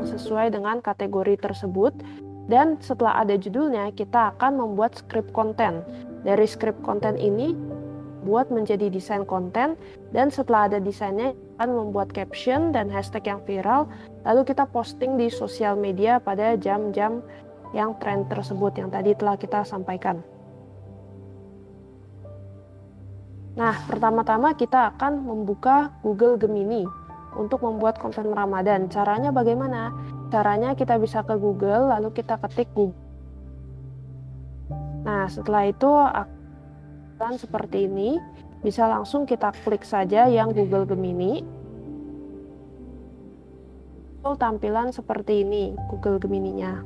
yang sesuai dengan kategori tersebut. Dan setelah ada judulnya, kita akan membuat script konten. Dari script konten ini, buat menjadi desain konten, dan setelah ada desainnya, akan membuat caption dan hashtag yang viral, lalu kita posting di sosial media pada jam-jam yang tren tersebut yang tadi telah kita sampaikan. Nah, pertama-tama kita akan membuka Google Gemini untuk membuat konten Ramadan. Caranya bagaimana? Caranya kita bisa ke Google, lalu kita ketik Google. Nah, setelah itu akan seperti ini. Bisa langsung kita klik saja yang Google Gemini. Tampilan seperti ini, Google Gemini-nya.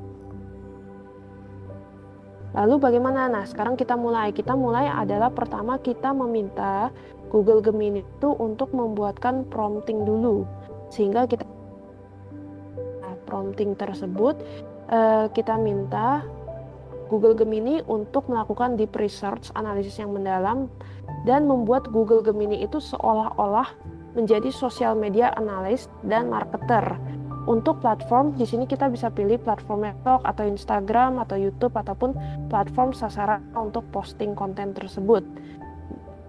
Lalu bagaimana? Nah, sekarang kita mulai. Kita mulai adalah pertama kita meminta Google Gemini itu untuk membuatkan prompting dulu. Sehingga kita prompting tersebut kita minta Google Gemini untuk melakukan deep research, analisis yang mendalam, dan membuat Google Gemini itu seolah-olah menjadi social media analyst dan marketer. Untuk platform, di sini kita bisa pilih platform TikTok atau Instagram atau YouTube ataupun platform sasaran untuk posting konten tersebut.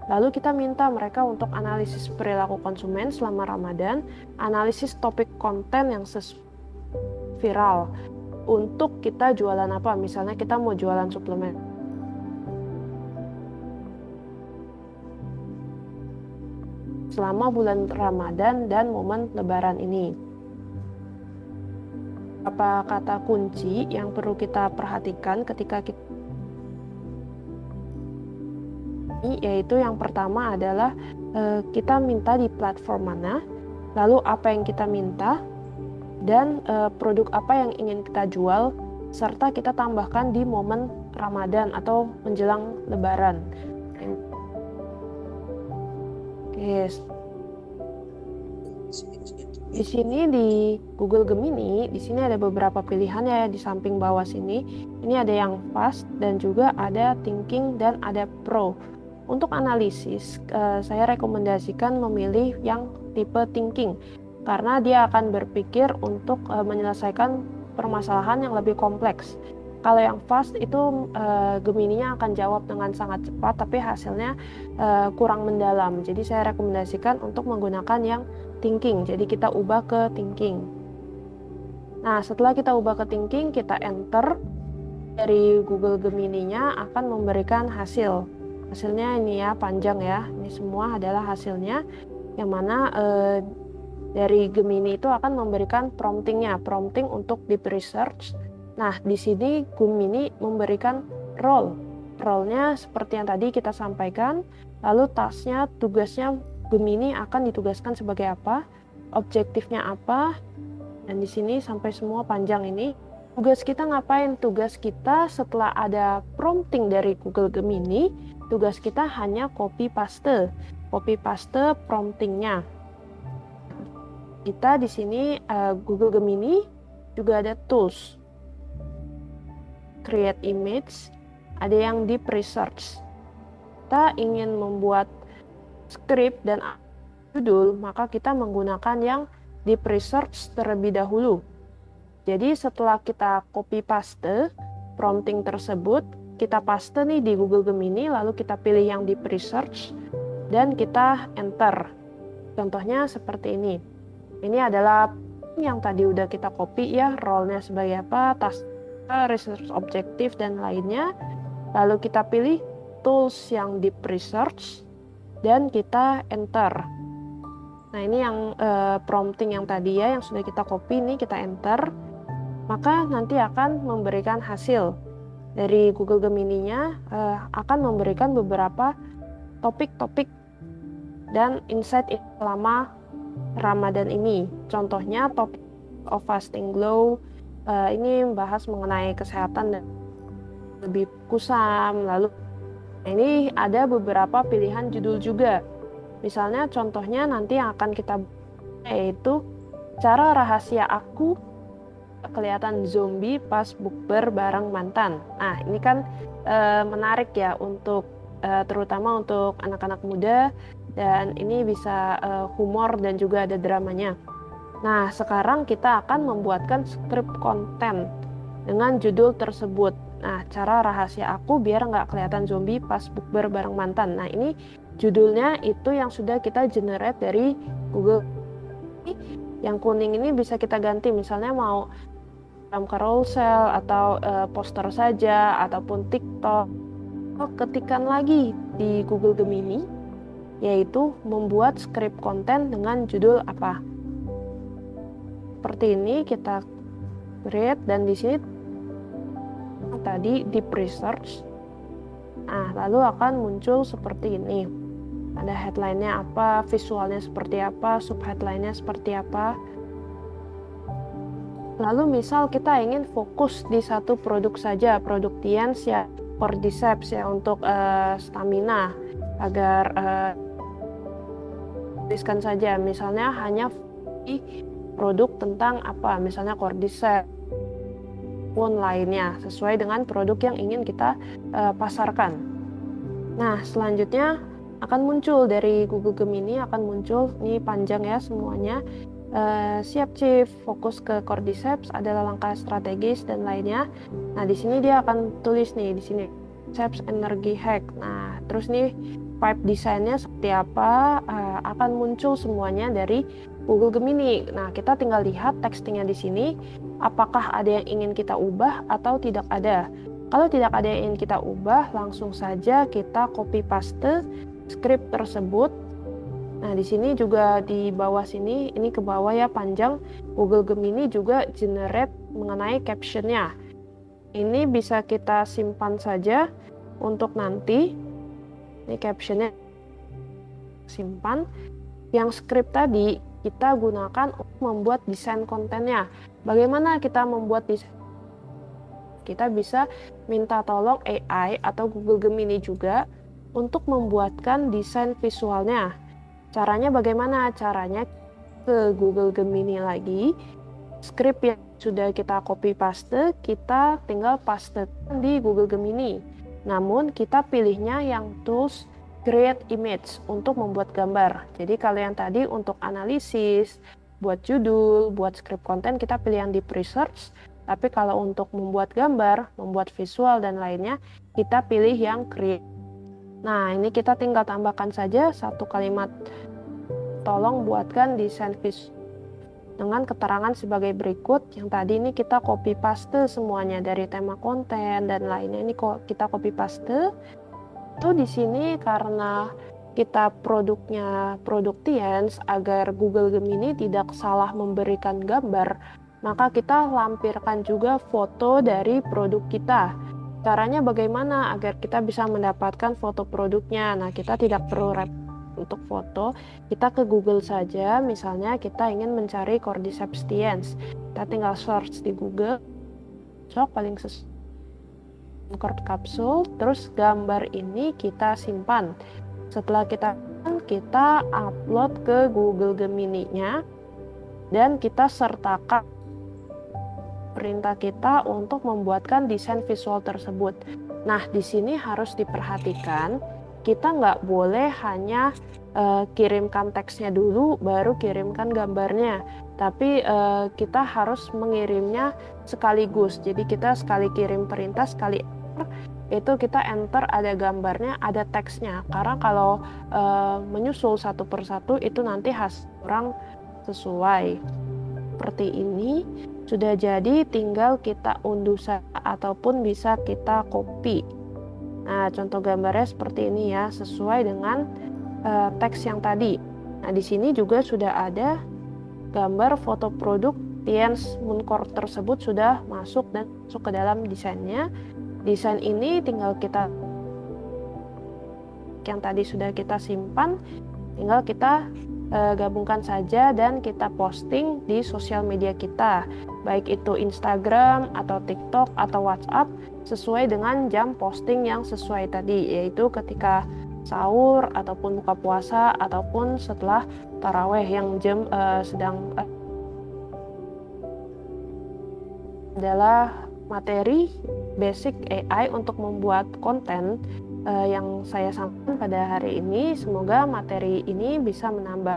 Lalu kita minta mereka untuk analisis perilaku konsumen selama Ramadan, analisis topik konten yang viral. Untuk kita jualan apa? Misalnya kita mau jualan suplemen. Selama bulan Ramadan dan momen Lebaran ini. Apa kata kunci yang perlu kita perhatikan ketika kita, yaitu yang pertama adalah kita minta di platform mana, lalu apa yang kita minta, dan produk apa yang ingin kita jual, serta kita tambahkan di momen Ramadan atau menjelang Lebaran. Oke. Di sini di Google Gemini, di sini ada beberapa pilihan ya di samping bawah sini. Ini ada yang fast dan juga ada thinking dan ada pro. Untuk analisis, saya rekomendasikan memilih yang tipe thinking karena dia akan berpikir untuk menyelesaikan permasalahan yang lebih kompleks. Kalau yang fast itu Gemini-nya akan jawab dengan sangat cepat tapi hasilnya kurang mendalam. Jadi saya rekomendasikan untuk menggunakan yang thinking. Jadi kita ubah ke thinking. Nah, setelah kita ubah ke thinking, kita enter. Dari Google Gemini-nya akan memberikan hasil. Hasilnya ini ya, panjang ya. Ini semua adalah hasilnya. Yang mana dari Gemini itu akan memberikan promptingnya. Prompting untuk deep research. Nah, di sini Gemini memberikan role. Role-nya seperti yang tadi kita sampaikan. Lalu task-nya, tugasnya Gemini akan ditugaskan sebagai apa, objektifnya apa, dan di sini sampai semua panjang ini. Tugas kita ngapain? Tugas kita setelah ada prompting dari Google Gemini, tugas kita hanya copy paste promptingnya. Kita di sini Google Gemini juga ada tools, create image, ada yang deep research. Kita ingin membuat script dan judul, maka kita menggunakan yang deep research terlebih dahulu. Jadi setelah kita copy paste prompting tersebut, kita paste nih di Google Gemini, lalu kita pilih yang deep research dan kita enter. Contohnya seperti ini. Ini adalah yang tadi udah kita copy ya, role-nya sebagai apa, task, research objektif dan lainnya. Lalu kita pilih tools yang deep research dan kita enter. Nah, ini yang prompting yang tadi ya, yang sudah kita copy, ini kita enter. Maka nanti akan memberikan hasil. Dari Google Gemini-nya akan memberikan beberapa topik-topik dan insight selama Ramadan ini. Contohnya topik of fasting glow, ini membahas mengenai kesehatan dan lebih kusam. Lalu ini ada beberapa pilihan judul juga. Misalnya contohnya nanti yang akan kita yaitu cara rahasia aku kelihatan zombie pas bukber bareng mantan. Nah, ini kan menarik ya untuk terutama untuk anak-anak muda, dan ini bisa humor dan juga ada dramanya. Nah, sekarang kita akan membuatkan script konten dengan judul tersebut. Nah, cara rahasia aku biar nggak kelihatan zombie pas bukber bareng mantan. Nah, ini judulnya itu yang sudah kita generate dari Google. Yang kuning ini bisa kita ganti, misalnya mau dalam carousel atau poster saja ataupun TikTok. Ketikan lagi di Google Gemini, yaitu membuat script konten dengan judul apa. Seperti ini kita create, dan di sini tadi di research. Nah, lalu akan muncul seperti ini. Ada headline-nya apa, visualnya seperti apa, subheadline-nya seperti apa. Lalu misal kita ingin fokus di satu produk saja, produk Tiens ya, Cordyceps ya untuk stamina, agar tuliskan saja, misalnya hanya di produk tentang apa, misalnya Cordyceps pun lainnya, sesuai dengan produk yang ingin kita pasarkan. Nah, selanjutnya akan muncul dari Google Gemini, akan muncul, ini panjang ya semuanya. Siap Chief, fokus ke Cordyceps adalah langkah strategis dan lainnya. Nah, di sini dia akan tulis nih, di sini Cordyceps energy hack. Nah, terus nih pipe desainnya seperti apa, akan muncul semuanya dari Google Gemini. Nah, kita tinggal lihat tekstingnya di sini, apakah ada yang ingin kita ubah atau tidak ada. Kalau tidak ada yang ingin kita ubah, langsung saja kita copy paste script tersebut. Nah, di sini juga di bawah sini, ini ke bawah ya panjang, Google Gemini juga generate mengenai captionnya. Ini bisa kita simpan saja untuk nanti. Ini captionnya simpan. Yang script tadi kita gunakan untuk membuat desain kontennya. Bagaimana kita membuat desain? Kita bisa minta tolong AI atau Google Gemini juga untuk membuatkan desain visualnya. Caranya bagaimana? Caranya ke Google Gemini lagi, script yang sudah kita copy paste, kita tinggal paste di Google Gemini. Namun kita pilihnya yang tools create image untuk membuat gambar. Jadi kalau yang tadi untuk analisis, buat judul, buat script konten, kita pilih yang deep research. Tapi kalau untuk membuat gambar, membuat visual dan lainnya, kita pilih yang create. Nah, ini kita tinggal tambahkan saja satu kalimat, tolong buatkan desain visual dengan keterangan sebagai berikut. Yang tadi ini kita copy paste semuanya dari tema konten dan lainnya, ini kita copy paste. Itu di sini karena kita produknya produk Tiens, agar Google Gemini tidak salah memberikan gambar, maka kita lampirkan juga foto dari produk kita. Caranya bagaimana agar kita bisa mendapatkan foto produknya? Nah, kita tidak perlu untuk foto, kita ke Google saja. Misalnya kita ingin mencari Cordyceps tiens, kita tinggal search di Google, paling cord kapsul, terus gambar ini kita simpan. Setelah kita upload ke Google Gemini-nya, dan kita sertakan perintah kita untuk membuatkan desain visual tersebut. Nah, di sini harus diperhatikan, kita nggak boleh hanya kirimkan teksnya dulu, baru kirimkan gambarnya. Tapi kita harus mengirimnya sekaligus. Jadi kita sekali kirim perintah, sekali itu kita enter, ada gambarnya, ada teksnya. Karena kalau menyusul satu persatu, itu nanti hasil kurang sesuai. Seperti ini. Sudah jadi, tinggal kita unduh ataupun bisa kita copy. Nah, contoh gambarnya seperti ini ya, sesuai dengan teks yang tadi. Nah, di sini juga sudah ada gambar foto produk Tiens Mooncore tersebut sudah masuk dan masuk ke dalam desainnya. Desain ini tinggal kita, yang tadi sudah kita simpan, tinggal kita gabungkan saja dan kita posting di sosial media kita, baik itu Instagram atau TikTok atau WhatsApp, sesuai dengan jam posting yang sesuai tadi, yaitu ketika sahur ataupun buka puasa ataupun setelah taraweh yang jam sedang adalah materi basic AI untuk membuat konten yang saya sampaikan pada hari ini. Semoga materi ini bisa menambah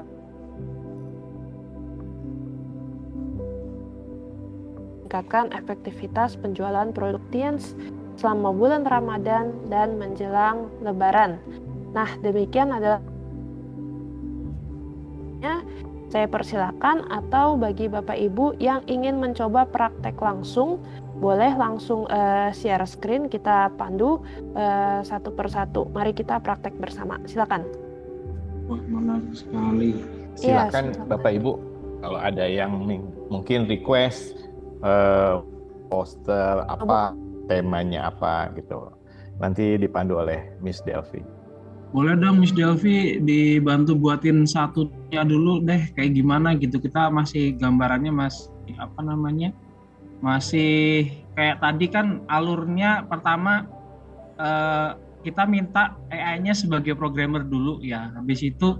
meningkatkan efektivitas penjualan produk Teens selama bulan Ramadan dan menjelang Lebaran. Nah, demikian adalah saya persilakan, atau bagi Bapak Ibu yang ingin mencoba praktek langsung, boleh langsung share screen, kita pandu satu persatu. Mari kita praktek bersama. Silakan. Wah, menarik sekali. Silakan silakan. Bapak Ibu, kalau ada yang mungkin request poster apa, temanya apa gitu. Nanti dipandu oleh Miss Delvi. Boleh dong Miss Delvi dibantu buatin satunya dulu deh, kayak gimana gitu. Kita masih gambarannya masih kayak tadi kan alurnya pertama kita minta AI-nya sebagai programmer dulu ya. Habis itu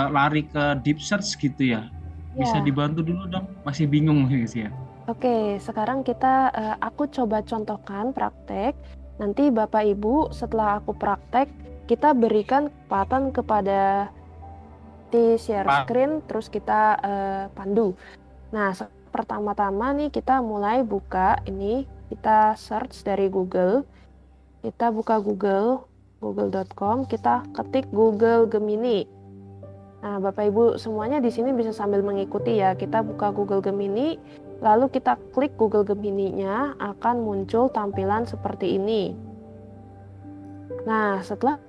lari ke deep search gitu ya. Bisa dibantu dulu dong, masih bingung guys ya. Oke, sekarang aku coba contohkan praktek. Nanti Bapak Ibu setelah aku praktek, kita berikan kesempatan kepada di share screen, terus kita pandu. Nah, pertama-tama nih kita mulai buka ini, kita search dari Google. Kita buka google.com, kita ketik Google Gemini. Nah, Bapak Ibu semuanya di sini bisa sambil mengikuti ya. Kita buka Google Gemini, lalu kita klik Google Gemini-nya, akan muncul tampilan seperti ini. Nah, setelah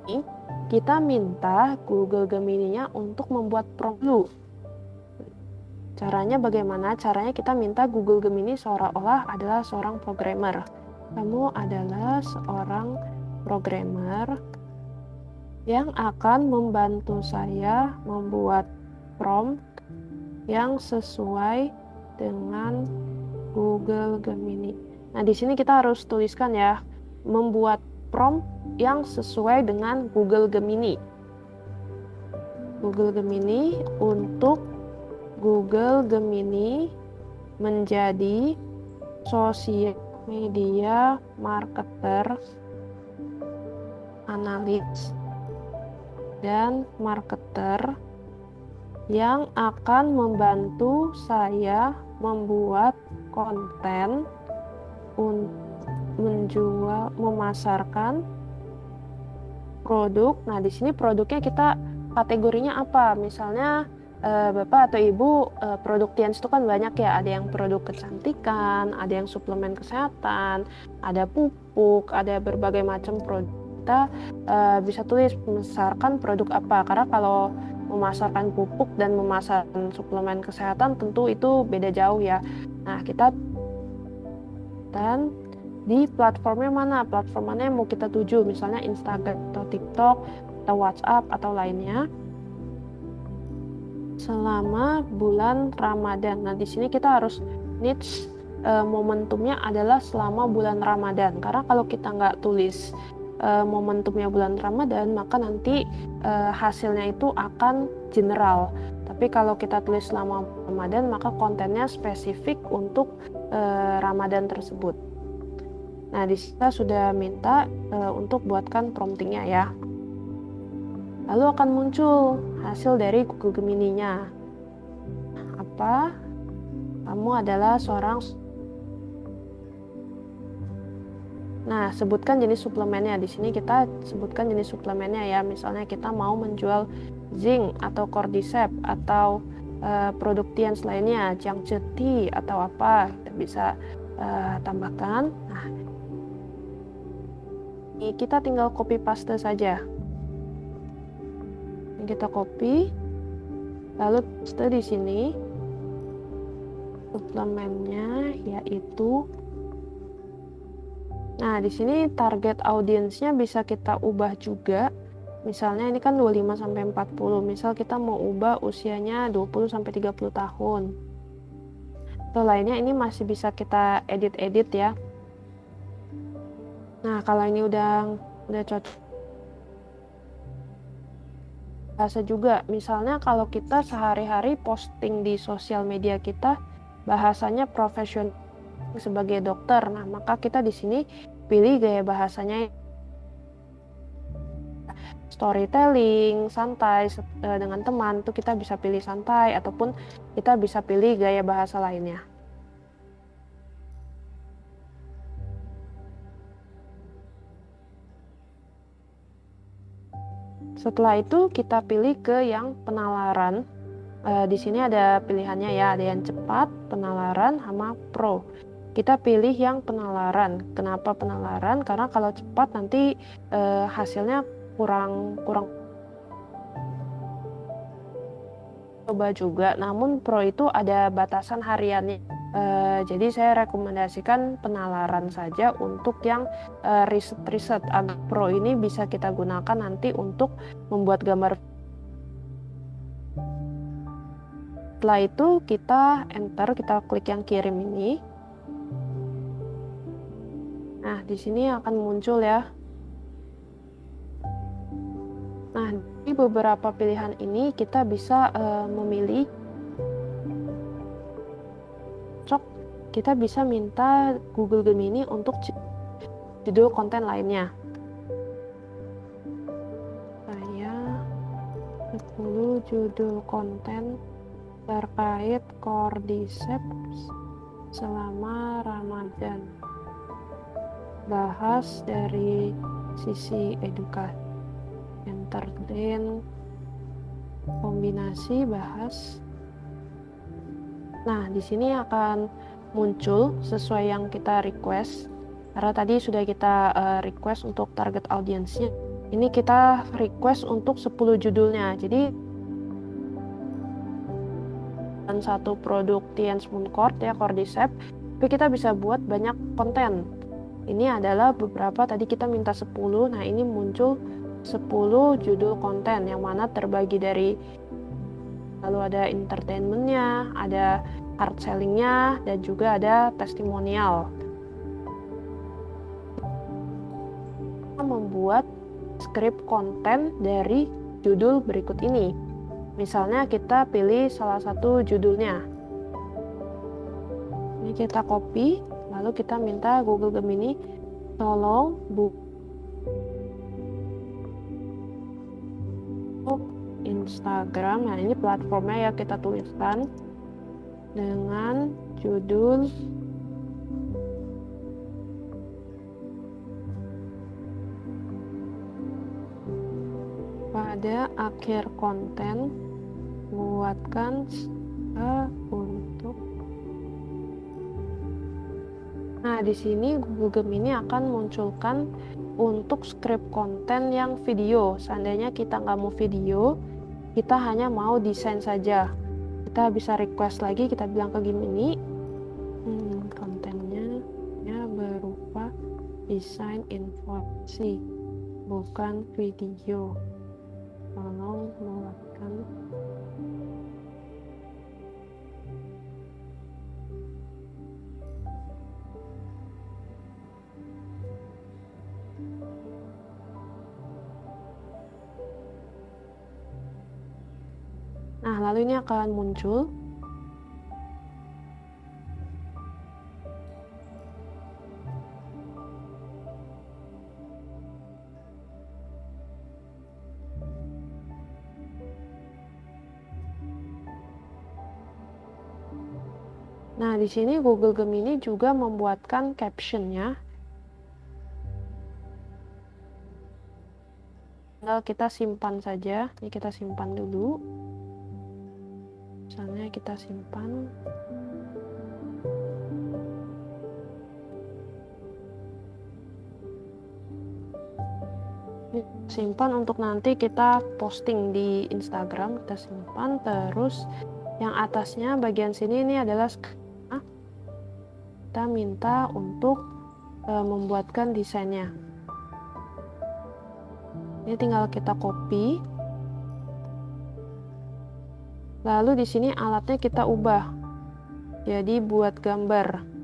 ini, kita minta Google Gemini-nya untuk membuat prompt dulu. Caranya bagaimana? Caranya kita minta Google Gemini seolah-olah adalah seorang programmer. Kamu adalah seorang programmer yang akan membantu saya membuat prompt yang sesuai dengan Google Gemini. Nah, di sini kita harus tuliskan ya, membuat prompt yang sesuai dengan Google Gemini. Google Gemini untuk Google Gemini menjadi sosial media marketer, analis, dan marketer yang akan membantu saya membuat konten untuk memasarkan produk. Nah, di sini produknya kita kategorinya apa? Misalnya Bapak atau Ibu, produk Tians itu kan banyak ya, ada yang produk kecantikan, ada yang suplemen kesehatan, ada pupuk, ada berbagai macam produk. Kita bisa tulis memasarkan produk apa, karena kalau memasarkan pupuk dan memasarkan suplemen kesehatan tentu itu beda jauh ya. Nah, dan di platformnya mana? Platform mana yang mau kita tuju, misalnya Instagram atau TikTok atau WhatsApp atau lainnya. Selama bulan Ramadan. Nah, di sini kita harus niche momentumnya adalah selama bulan Ramadan. Karena kalau kita nggak tulis momentumnya bulan Ramadan, maka nanti hasilnya itu akan general. Tapi kalau kita tulis selama Ramadan, maka kontennya spesifik untuk Ramadan tersebut. Nah, di sini kita sudah minta untuk buatkan promptingnya ya. Lalu akan muncul hasil dari Google Gemini-nya. Apa? Kamu adalah seorang... Nah, sebutkan jenis suplemennya. Di sini kita sebutkan jenis suplemennya ya. Misalnya kita mau menjual zinc atau cordyceps atau produk Tians lainnya, Jiangzhi atau apa, kita bisa tambahkan. Nah, ini kita tinggal copy paste saja. Kita copy, lalu paste di sini suplemennya yaitu. Nah, di sini target audiensnya bisa kita ubah juga. Misalnya ini kan 25 sampai 40. Misal kita mau ubah usianya 20 sampai 30 tahun. Atau lainnya ini masih bisa kita edit-edit ya. Nah, kalau ini udah cocok. Bahasa juga, misalnya kalau kita sehari-hari posting di sosial media kita bahasanya profesional sebagai dokter, nah maka kita di sini pilih gaya bahasanya storytelling, santai dengan teman, itu kita bisa pilih santai ataupun kita bisa pilih gaya bahasa lainnya. Setelah itu kita pilih ke yang penalaran. Di sini ada pilihannya ya, ada yang cepat, penalaran, sama pro. Kita pilih yang penalaran. Kenapa penalaran? Karena kalau cepat nanti hasilnya kurang coba juga. Namun pro itu ada batasan hariannya. Jadi saya rekomendasikan penalaran saja untuk yang riset-riset. Agar pro ini bisa kita gunakan nanti untuk membuat gambar. Setelah itu kita enter, kita klik yang kirim ini. Nah, di sini akan muncul ya. Nah, di beberapa pilihan ini kita bisa memilih. Kita bisa minta Google Gemini untuk judul konten lainnya. Saya 10 judul konten terkait Cordyceps selama Ramadan. Bahas dari sisi edukasi, entertain, kombinasi, bahas. Nah, di sini akan muncul sesuai yang kita request. Karena tadi sudah kita request untuk target audiensnya. Ini kita request untuk 10 judulnya. Jadi dan satu produk Tian's Moon Cord ya, Cordyceps, tapi kita bisa buat banyak konten. Ini adalah beberapa, tadi kita minta 10, nah ini muncul 10 judul konten yang mana terbagi dari, lalu ada entertainmentnya, ada hard sellingnya, dan juga ada testimonial. Kita membuat skrip konten dari judul berikut ini. Misalnya kita pilih salah satu judulnya. Ini kita copy, lalu kita minta Google Gemini tolong buka Instagram. Nah, ini platformnya ya, kita tuliskan dengan judul pada akhir konten buatkan untuk. Nah, di sini Google Gemini akan munculkan untuk skrip konten yang video. Seandainya kita nggak mau video, kita hanya mau desain saja. Kita bisa request lagi, kita bilang ke Gemini, kontennya ya berupa desain informasi, bukan video. Tolong buatkan Nah, lalu ini akan muncul. Nah, di sini Google Gemini juga membuatkan captionnya. Tinggal kita simpan saja. Ini kita simpan dulu. Misalnya kita simpan. Simpan untuk nanti kita posting di Instagram. Kita simpan, terus yang atasnya bagian sini ini adalah kita minta untuk membuatkan desainnya. Ini tinggal kita copy. Lalu di sini alatnya kita ubah. Jadi buat gambar.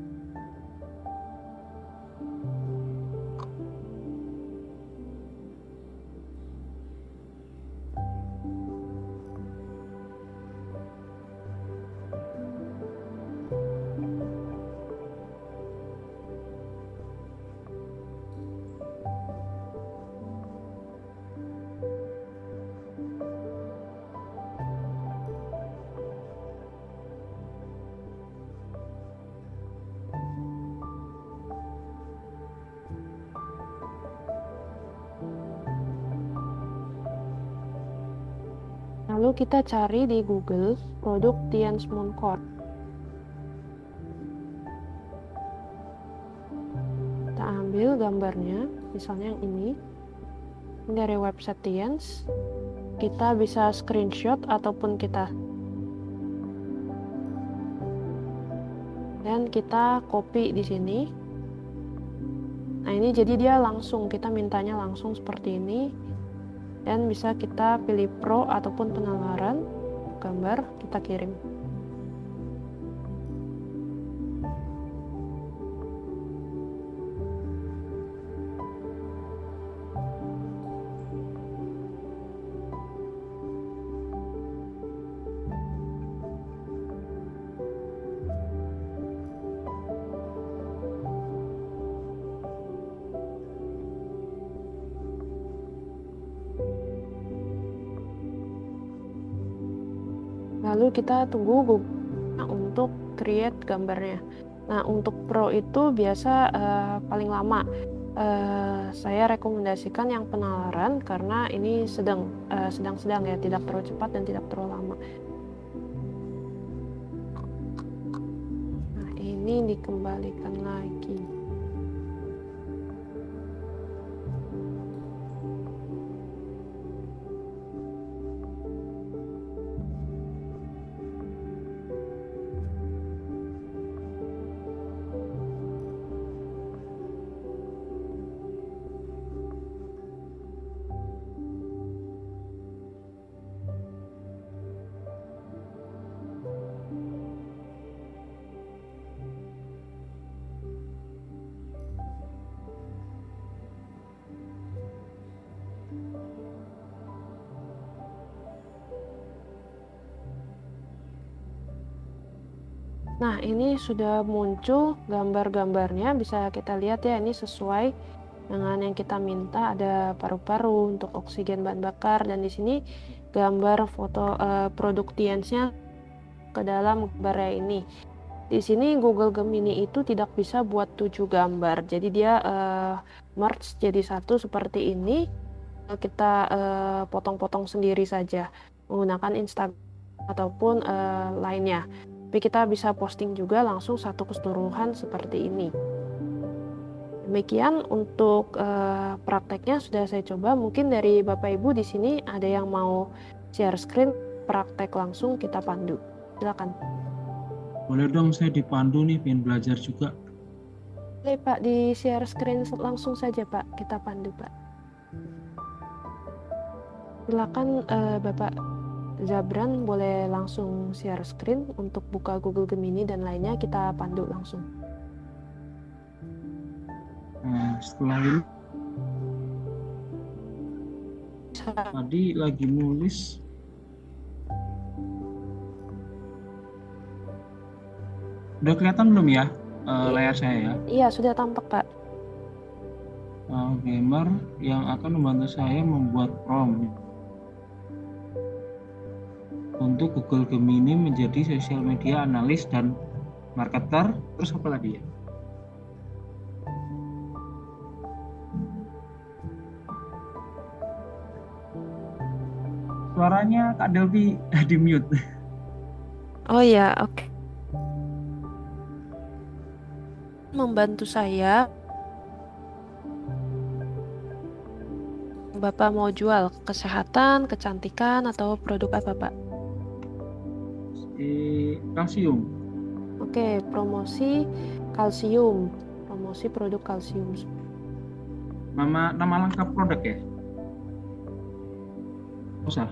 Lalu kita cari di Google produk Tian's Moon Court. Kita ambil gambarnya, misalnya yang ini dari website Tian's. Kita bisa screenshot ataupun dan kita copy di sini. Nah, ini jadi dia langsung, kita mintanya langsung seperti ini. Dan bisa kita pilih Pro ataupun penalaran gambar, kita kirim. Lalu kita tunggu Google untuk create gambarnya. Nah, untuk Pro itu biasa paling lama. Saya rekomendasikan yang penalaran karena ini sedang-sedang ya, tidak terlalu cepat dan tidak terlalu lama. Nah, ini dikembalikan lagi. Nah, ini sudah muncul gambar-gambarnya, bisa kita lihat ya, ini sesuai dengan yang kita minta. Ada paru-paru untuk oksigen bahan bakar, dan di sini gambar foto produk Tian's-nya ke dalam gambarnya ini. Di sini Google Gemini itu tidak bisa buat 7 gambar, jadi dia merge jadi satu seperti ini. Kita potong-potong sendiri saja menggunakan Instagram ataupun lainnya. Tapi kita bisa posting juga langsung satu keseluruhan seperti ini. Demikian untuk prakteknya sudah saya coba. Mungkin dari Bapak Ibu di sini ada yang mau share screen praktek langsung kita pandu. Silakan. Boleh dong, saya dipandu nih, pengen belajar juga. Boleh Pak, di share screen langsung saja Pak, kita pandu Pak. Silakan Bapak Zabran boleh langsung share screen untuk buka Google Gemini dan lainnya, kita pandu langsung. Nah, setelah ini tadi lagi nulis. Udah kelihatan belum ya layar saya ya? Iya, sudah tampak Pak. Gamer yang akan membantu saya membuat prompt untuk Google Gemini menjadi sosial media analis dan marketer. Terus apa tadi ya? Suaranya Kak Delvi di mute. Oh ya, oke. Membantu saya. Bapak mau jual kesehatan, kecantikan, atau produk apa Pak? Kalsium. Oke, promosi kalsium, promosi produk kalsium. Nama lengkap produk ya? Usah?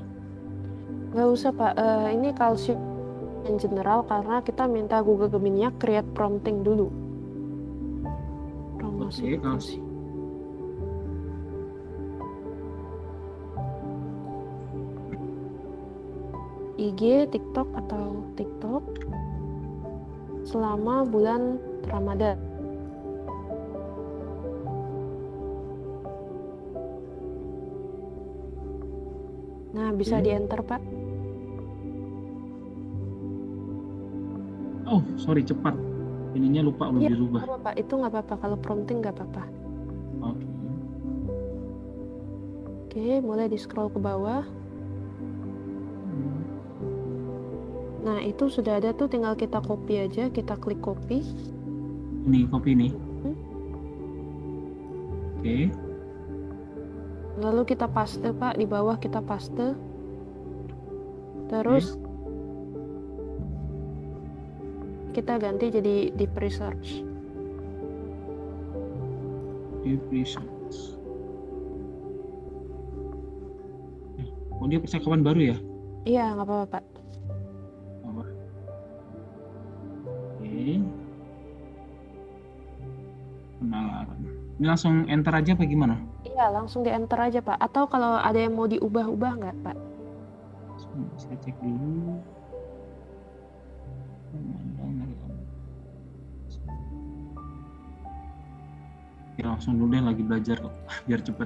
Nggak usah Pak, ini kalsium in general karena kita minta Google Gemini-nya create prompting dulu. Promosi kalsium. IG, TikTok atau TikTok selama bulan Ramadan. Nah, bisa di-enter, Pak. Oh, sorry, cepat. Ininya lupa belum dirubah. Nggak apa-apa, itu nggak apa-apa. Kalau prompting nggak apa-apa. Oke, Oke, mulai di-scroll ke bawah. Nah, itu sudah ada tuh, tinggal kita copy aja, kita klik copy. Ini copy nih. Oke. Lalu kita paste, Pak, di bawah kita paste. Terus kita ganti jadi deep research. Deep research. Oh, dia percakapan baru ya? Iya, nggak apa-apa, Pak. Apa? Oke. Penalaran. Ini langsung enter aja apa gimana? Iya, langsung di enter aja, Pak. Atau kalau ada yang mau diubah-ubah nggak, Pak? Saya cek dulu. Ya, langsung dulu deh, lagi belajar kok, biar cepet.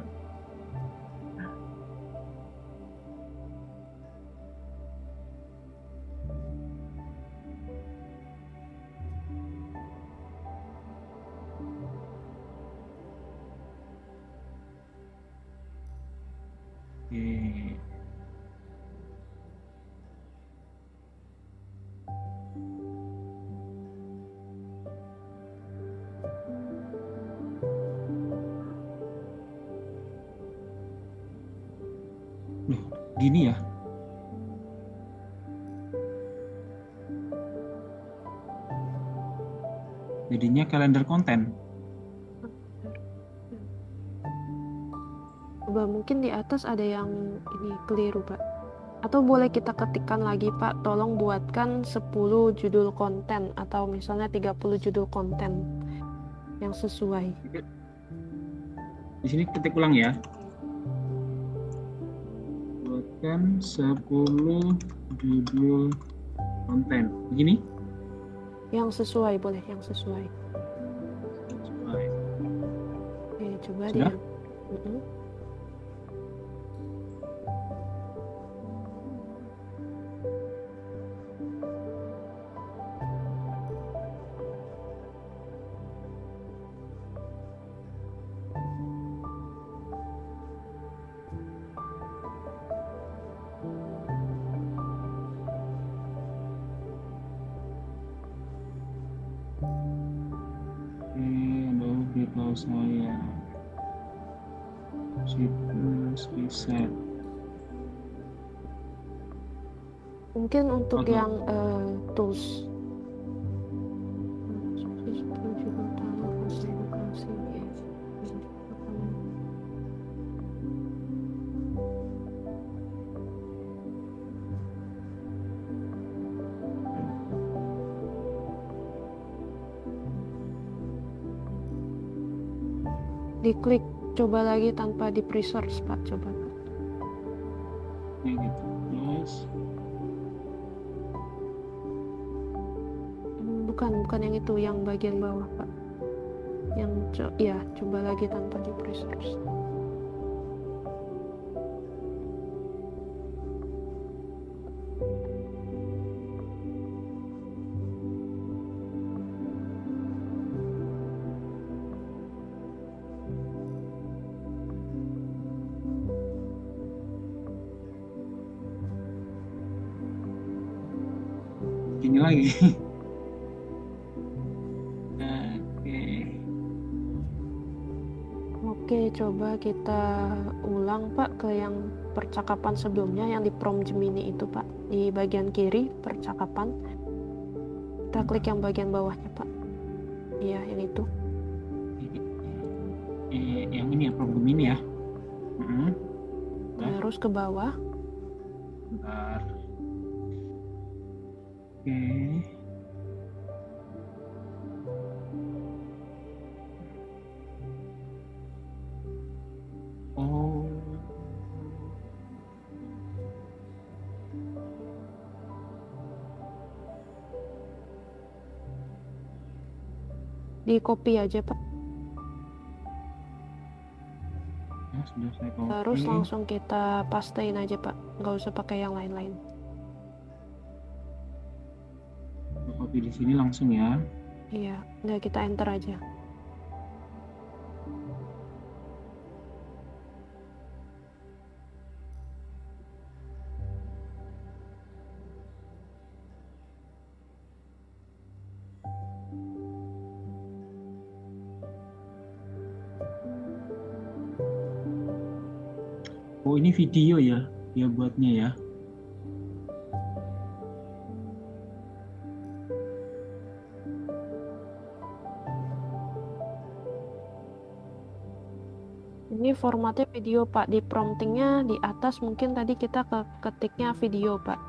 Oke. Loh, gini ya? Jadinya kalender konten. Coba mungkin di atas ada yang ini keliru, Pak. Atau boleh kita ketikkan lagi, Pak, tolong buatkan 10 judul konten atau misalnya 30 judul konten yang sesuai. Di sini ketik ulang ya. Buatkan 10 judul konten. Begini? Yang sesuai, boleh yang sesuai. Sesuai. Oke, coba Sudah? dia. Oke, baru beritahu saya. Situs riset. Mungkin untuk Oke. yang tools. Diklik coba lagi tanpa di research, Pak, coba. Ini gitu. Terus Bukan yang itu, yang bagian bawah, Pak. Yang ya, coba lagi tanpa di research. ini lagi. Oke, coba kita ulang, Pak, ke yang percakapan sebelumnya yang di prompt Gemini itu, Pak. Di bagian kiri percakapan. Kita klik yang bagian bawahnya, Pak. Iya, yang itu. Yang ini ya, prompt Gemini ya. Terus ke bawah. Bentar. Oke. Oh. Di copy aja, Pak. Ya, sudah saya copy. Terus langsung kita pastein aja, Pak. Nggak usah pakai yang lain-lain. Copy di sini langsung ya. Iya, udah kita enter aja. Oh, ini video ya, dia buatnya ya. Ini formatnya video, Pak. Di promptingnya di atas mungkin tadi kita ketiknya video, Pak.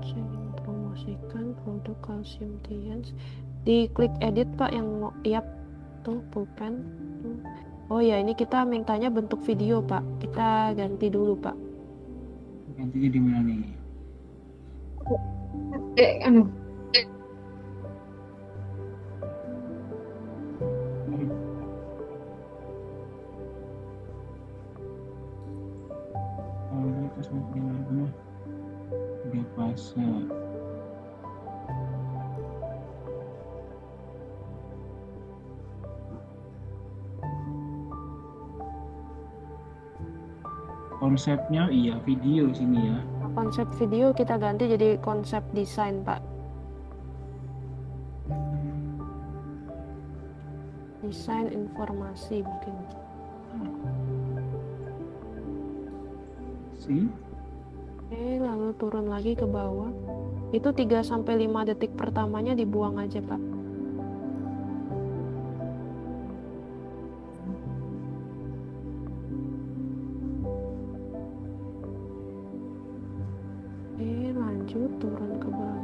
Saya ingin promosikan produk kalsium Tiens. Di klik edit, Pak, yang yap tuh pulpen. Oh ya, ini kita mintanya bentuk video, Pak. Kita ganti dulu, Pak. Gantinya di mana nih? Anu, Terus mungkin dia fase. Konsepnya iya video sini ya. Konsep video kita ganti jadi konsep desain, Pak. Desain informasi mungkin. See? Oke, lalu turun lagi ke bawah. Itu 3-5 detik pertamanya dibuang aja, Pak. Oke, lanjut turun ke bawah.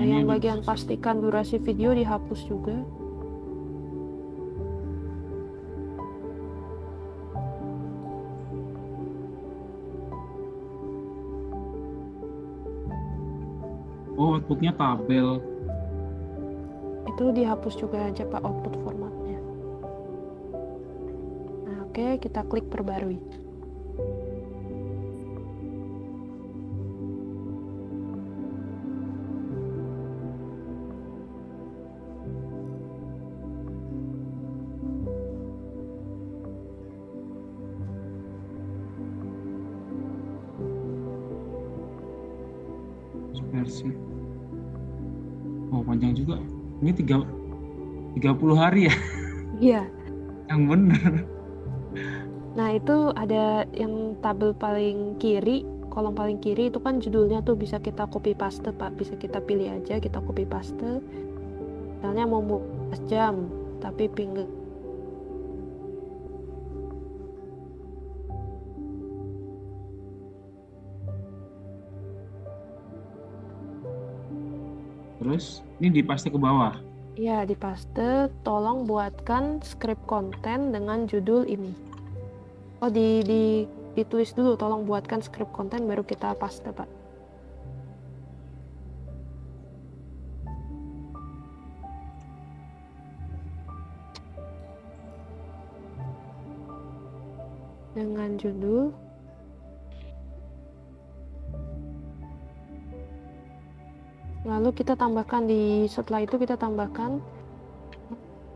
Yang bagian pastikan durasi video dihapus juga. Oh, outputnya tabel. Itu dihapus juga aja, Pak, output formatnya. Nah, oke, kita klik perbarui. Versi. Oh, panjang juga. Ini 30 hari ya? Iya. Yang bener. Nah, itu ada yang tabel paling kiri, kolom paling kiri itu kan judulnya tuh bisa kita copy paste, Pak. Bisa kita pilih aja, kita copy paste. Misalnya mau 12 jam, tapi pinggir. Terus ini dipaste ke bawah. Ya, di paste, tolong buatkan script konten dengan judul ini. Oh, ditulis dulu, tolong buatkan script konten baru kita paste, Pak. Dengan judul lalu kita tambahkan setelah itu kita tambahkan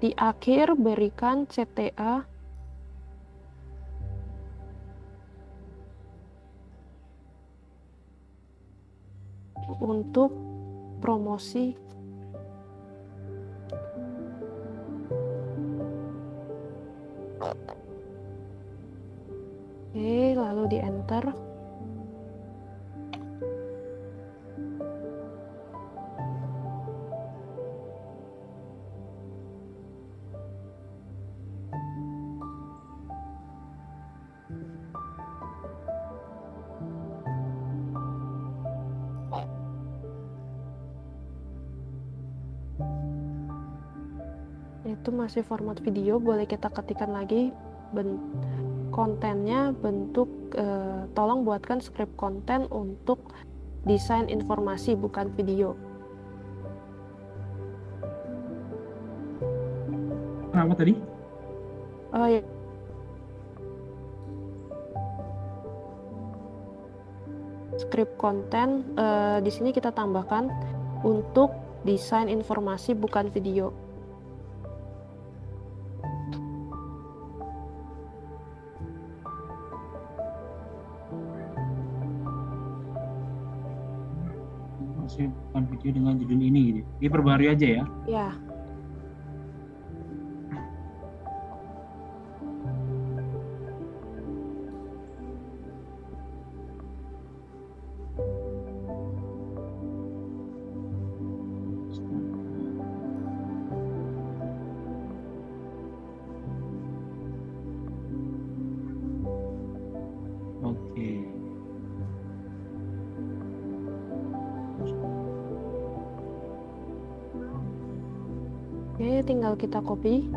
di akhir berikan CTA untuk promosi. Oke, lalu di enter. Itu masih format video, boleh kita ketikkan lagi kontennya bentuk tolong buatkan script konten untuk desain informasi bukan video. Apa tadi? Oh ya. Script konten di sini kita tambahkan untuk desain informasi bukan video. Masih bukan video dengan judul ini gitu. Diperbarui aja ya. Ya. tinggal kita copy.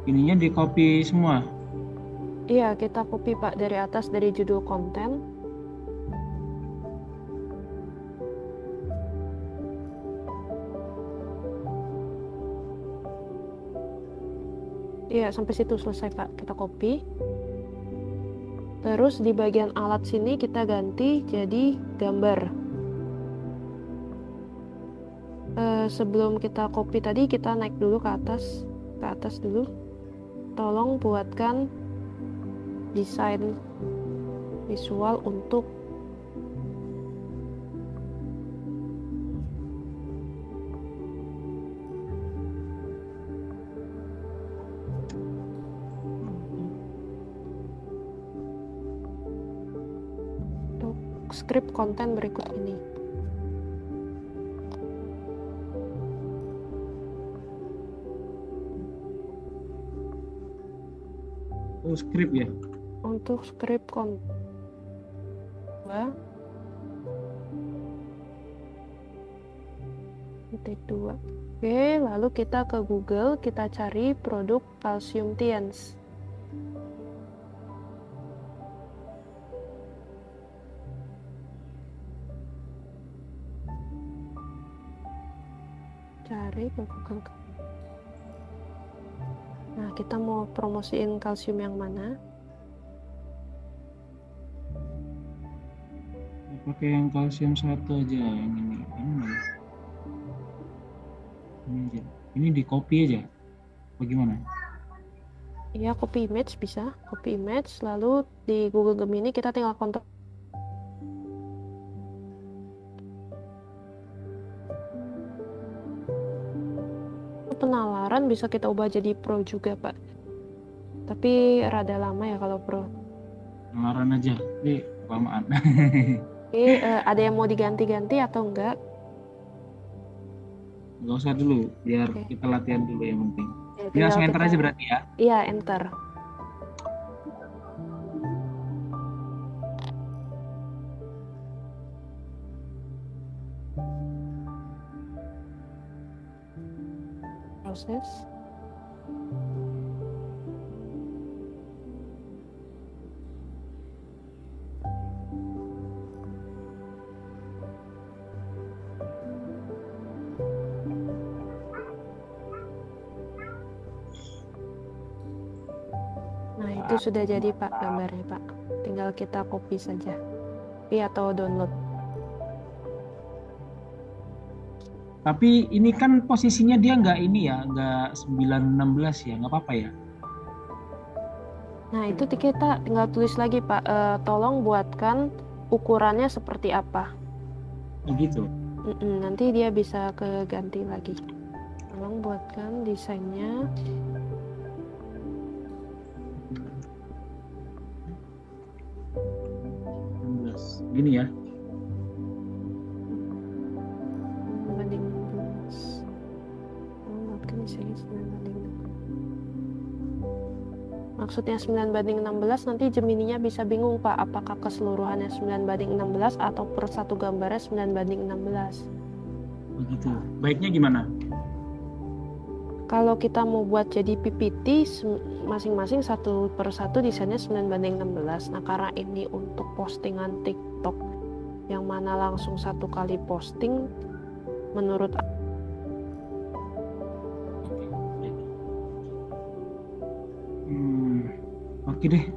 Ininya di copy semua. Iya, kita copy Pak dari atas dari judul konten. Iya, sampai situ selesai Pak. Kita copy. Terus di bagian alat sini kita ganti jadi gambar. Sebelum kita copy tadi, kita naik dulu ke atas dulu. Tolong buatkan desain visual untuk skrip konten berikut ini. Oh, skrip ya. Untuk skrip konten titik 2. Oke, lalu kita ke Google, kita cari produk Calcium Tiens. Cari ke Google. Nah, kita mau promosiin kalsium yang mana? Pakai yang kalsium 1 aja, yang ini. Ini aja. Ini di copy aja. Bagaimana? Iya, copy image bisa. Copy image, lalu di Google Gemini kita tinggal kontrol. Penalaran bisa kita ubah jadi pro juga, Pak. Tapi rada lama ya kalau pro. Penalaran aja. Ini kelamaan. Oke, ada yang mau diganti-ganti atau enggak? Nggak usah dulu, biar Oke. kita latihan dulu yang penting. Ya, Ini langsung tinggal enter aja berarti ya. Iya, enter. Proses. Nah, itu sudah jadi Pak gambarnya Pak. Tinggal kita copy saja. Copy atau download. Tapi ini kan posisinya dia nggak ini ya, nggak 916 ya, nggak apa-apa ya. Nah, itu kita tinggal tulis lagi Pak. Tolong buatkan ukurannya seperti apa. Begitu. Nanti dia bisa keganti lagi. Tolong buatkan desainnya. Gini ya. Banding 16. Tolong buatkan desainnya 9:16. Maksudnya 9:16 nanti Gemininya bisa bingung Pak, apakah keseluruhannya 9:16 atau per satu gambarnya 9:16. Begitu. Baiknya gimana? Kalau kita mau buat jadi PPT masing-masing satu per satu desainnya 9:16. Nah, karena ini untuk postingan TikTok yang mana langsung satu kali posting, menurut Oke deh.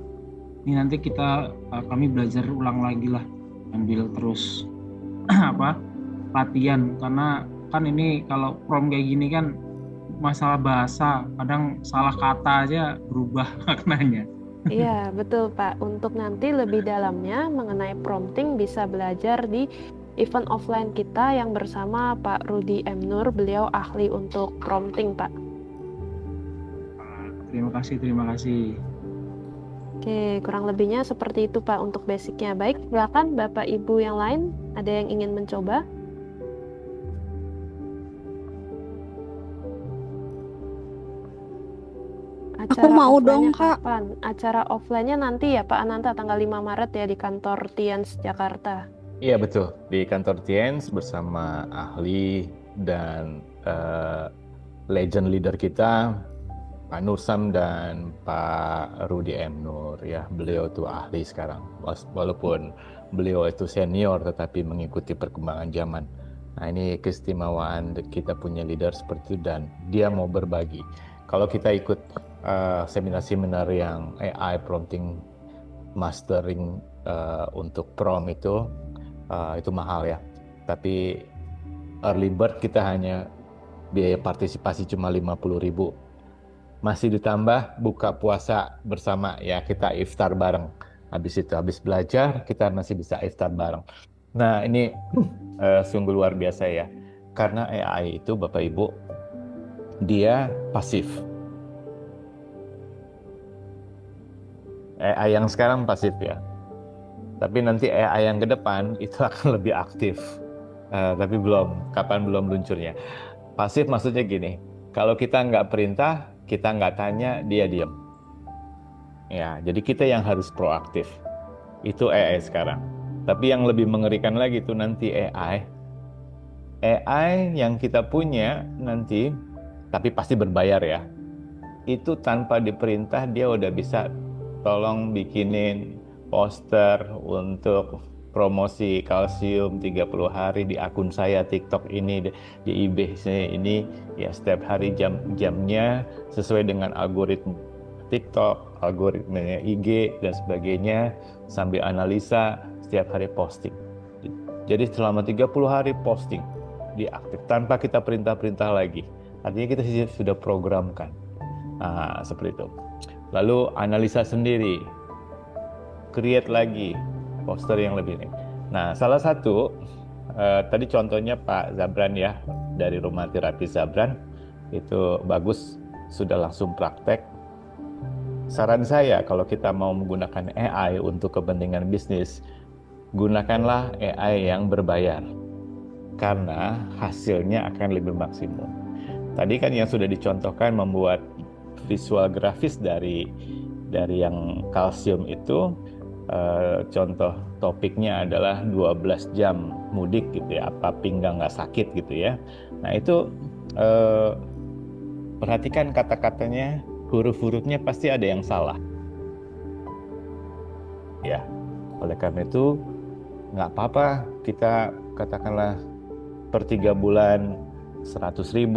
Ini nanti kami belajar ulang lagi lah, ambil terus apa latihan, karena kan ini kalau prom kayak gini kan masalah bahasa, kadang salah kata aja berubah maknanya. Iya, betul Pak. Untuk nanti lebih dalamnya mengenai prompting bisa belajar di event offline kita yang bersama Pak Rudi M. Nur. Beliau ahli untuk prompting, Pak. Terima kasih. Oke, kurang lebihnya seperti itu Pak untuk basicnya. Baik, silakan Bapak Ibu yang lain, ada yang ingin mencoba? Acara Aku mau offline-nya dong, Kak. kapan? Acara offline-nya nanti ya Pak Ananta tanggal 5 Maret ya di kantor Tiens Jakarta. Iya betul, di kantor Tiens bersama ahli dan legend leader kita, Pak Nursam dan Pak Rudi M. Nur. Ya, beliau tuh ahli sekarang. Walaupun beliau itu senior, tetapi mengikuti perkembangan zaman. Nah, ini keistimewaan kita punya leader seperti itu dan dia mau berbagi. Kalau kita ikut seminar-seminar yang AI prompting mastering untuk prompt itu mahal ya. Tapi early bird kita hanya biaya partisipasi cuma 50.000. Masih ditambah buka puasa bersama ya, kita iftar bareng. Habis itu habis belajar kita masih bisa iftar bareng. Nah, ini sungguh luar biasa ya. Karena AI itu Bapak Ibu dia pasif. AI yang sekarang pasif ya. Tapi nanti AI yang ke depan itu akan lebih aktif. Tapi kapan belum luncurnya. Pasif maksudnya gini, kalau kita nggak perintah, kita nggak tanya, dia diam. Ya, jadi kita yang harus proaktif. Itu AI sekarang. Tapi yang lebih mengerikan lagi itu nanti AI yang kita punya nanti, tapi pasti berbayar ya. Itu tanpa diperintah dia udah bisa tolong bikinin poster untuk promosi kalsium 30 hari di akun saya TikTok ini, di IB saya ini, ya setiap hari jamnya sesuai dengan algoritma TikTok, algoritmanya IG dan sebagainya, sambil analisa setiap hari posting. Jadi selama 30 hari posting diaktif tanpa kita perintah-perintah lagi. Artinya kita sudah programkan. Nah, seperti itu. Lalu analisa sendiri, create lagi poster yang lebih ini. Nah, salah satu tadi contohnya Pak Zabran ya, dari Rumah Terapi Zabran, itu bagus, sudah langsung praktek. Saran saya kalau kita mau menggunakan AI untuk kepentingan bisnis, gunakanlah AI yang berbayar karena hasilnya akan lebih maksimum. Tadi kan yang sudah dicontohkan membuat visual grafis dari yang kalsium itu, contoh topiknya adalah 12 jam mudik gitu ya, apa pinggang nggak sakit gitu ya. Nah itu perhatikan kata-katanya, huruf-hurufnya pasti ada yang salah ya. Oleh karena itu nggak apa-apa kita katakanlah per 3 bulan 100.000,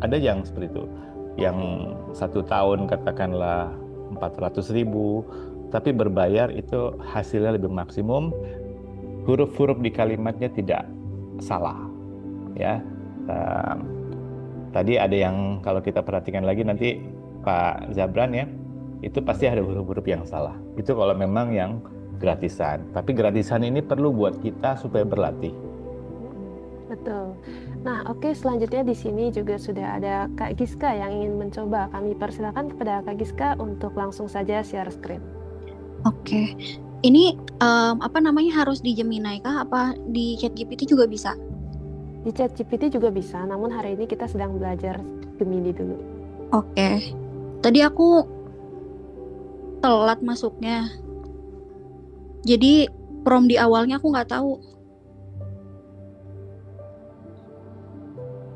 ada yang seperti itu. Yang 1 tahun katakanlah 400.000, tapi berbayar itu hasilnya lebih maksimum. Huruf-huruf di kalimatnya tidak salah, ya. Tadi ada yang kalau kita perhatikan lagi nanti Pak Zabran ya, itu pasti ada huruf-huruf yang salah. Itu kalau memang yang gratisan. Tapi gratisan ini perlu buat kita supaya berlatih. Betul. Nah, oke, selanjutnya di sini juga sudah ada Kak Giska yang ingin mencoba. Kami persilakan kepada Kak Giska untuk langsung saja share screen. Oke. Ini apa namanya, harus di Gemini kah? Apa di ChatGPT juga bisa? Di ChatGPT juga bisa, namun hari ini kita sedang belajar Gemini dulu. Oke. Tadi aku telat masuknya. Jadi prompt di awalnya aku nggak tahu.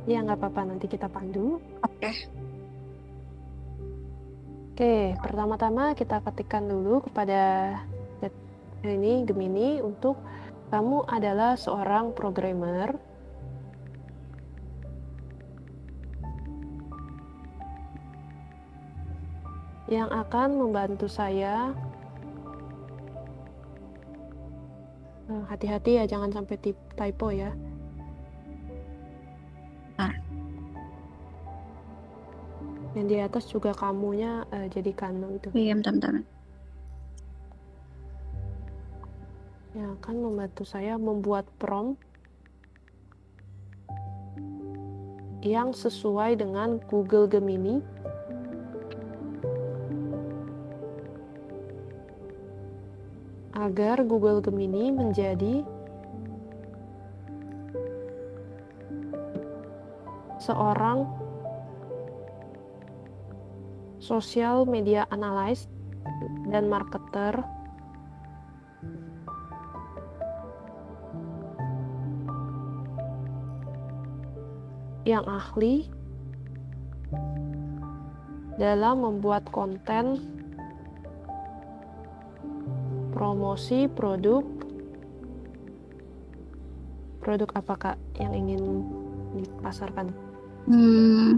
Ya, nggak apa-apa, nanti kita pandu. Oke. Oke, pertama-tama kita ketikkan dulu kepada ini Gemini untuk kamu adalah seorang programmer yang akan membantu saya. Hati-hati ya, jangan sampai typo ya. Yang di atas juga kamunya jadikan itu. Iya, bentar. Yang akan membantu saya membuat prompt yang sesuai dengan Google Gemini agar Google Gemini menjadi seorang social media analyst dan marketer yang ahli dalam membuat konten promosi produk apa Kak yang ingin dipasarkan?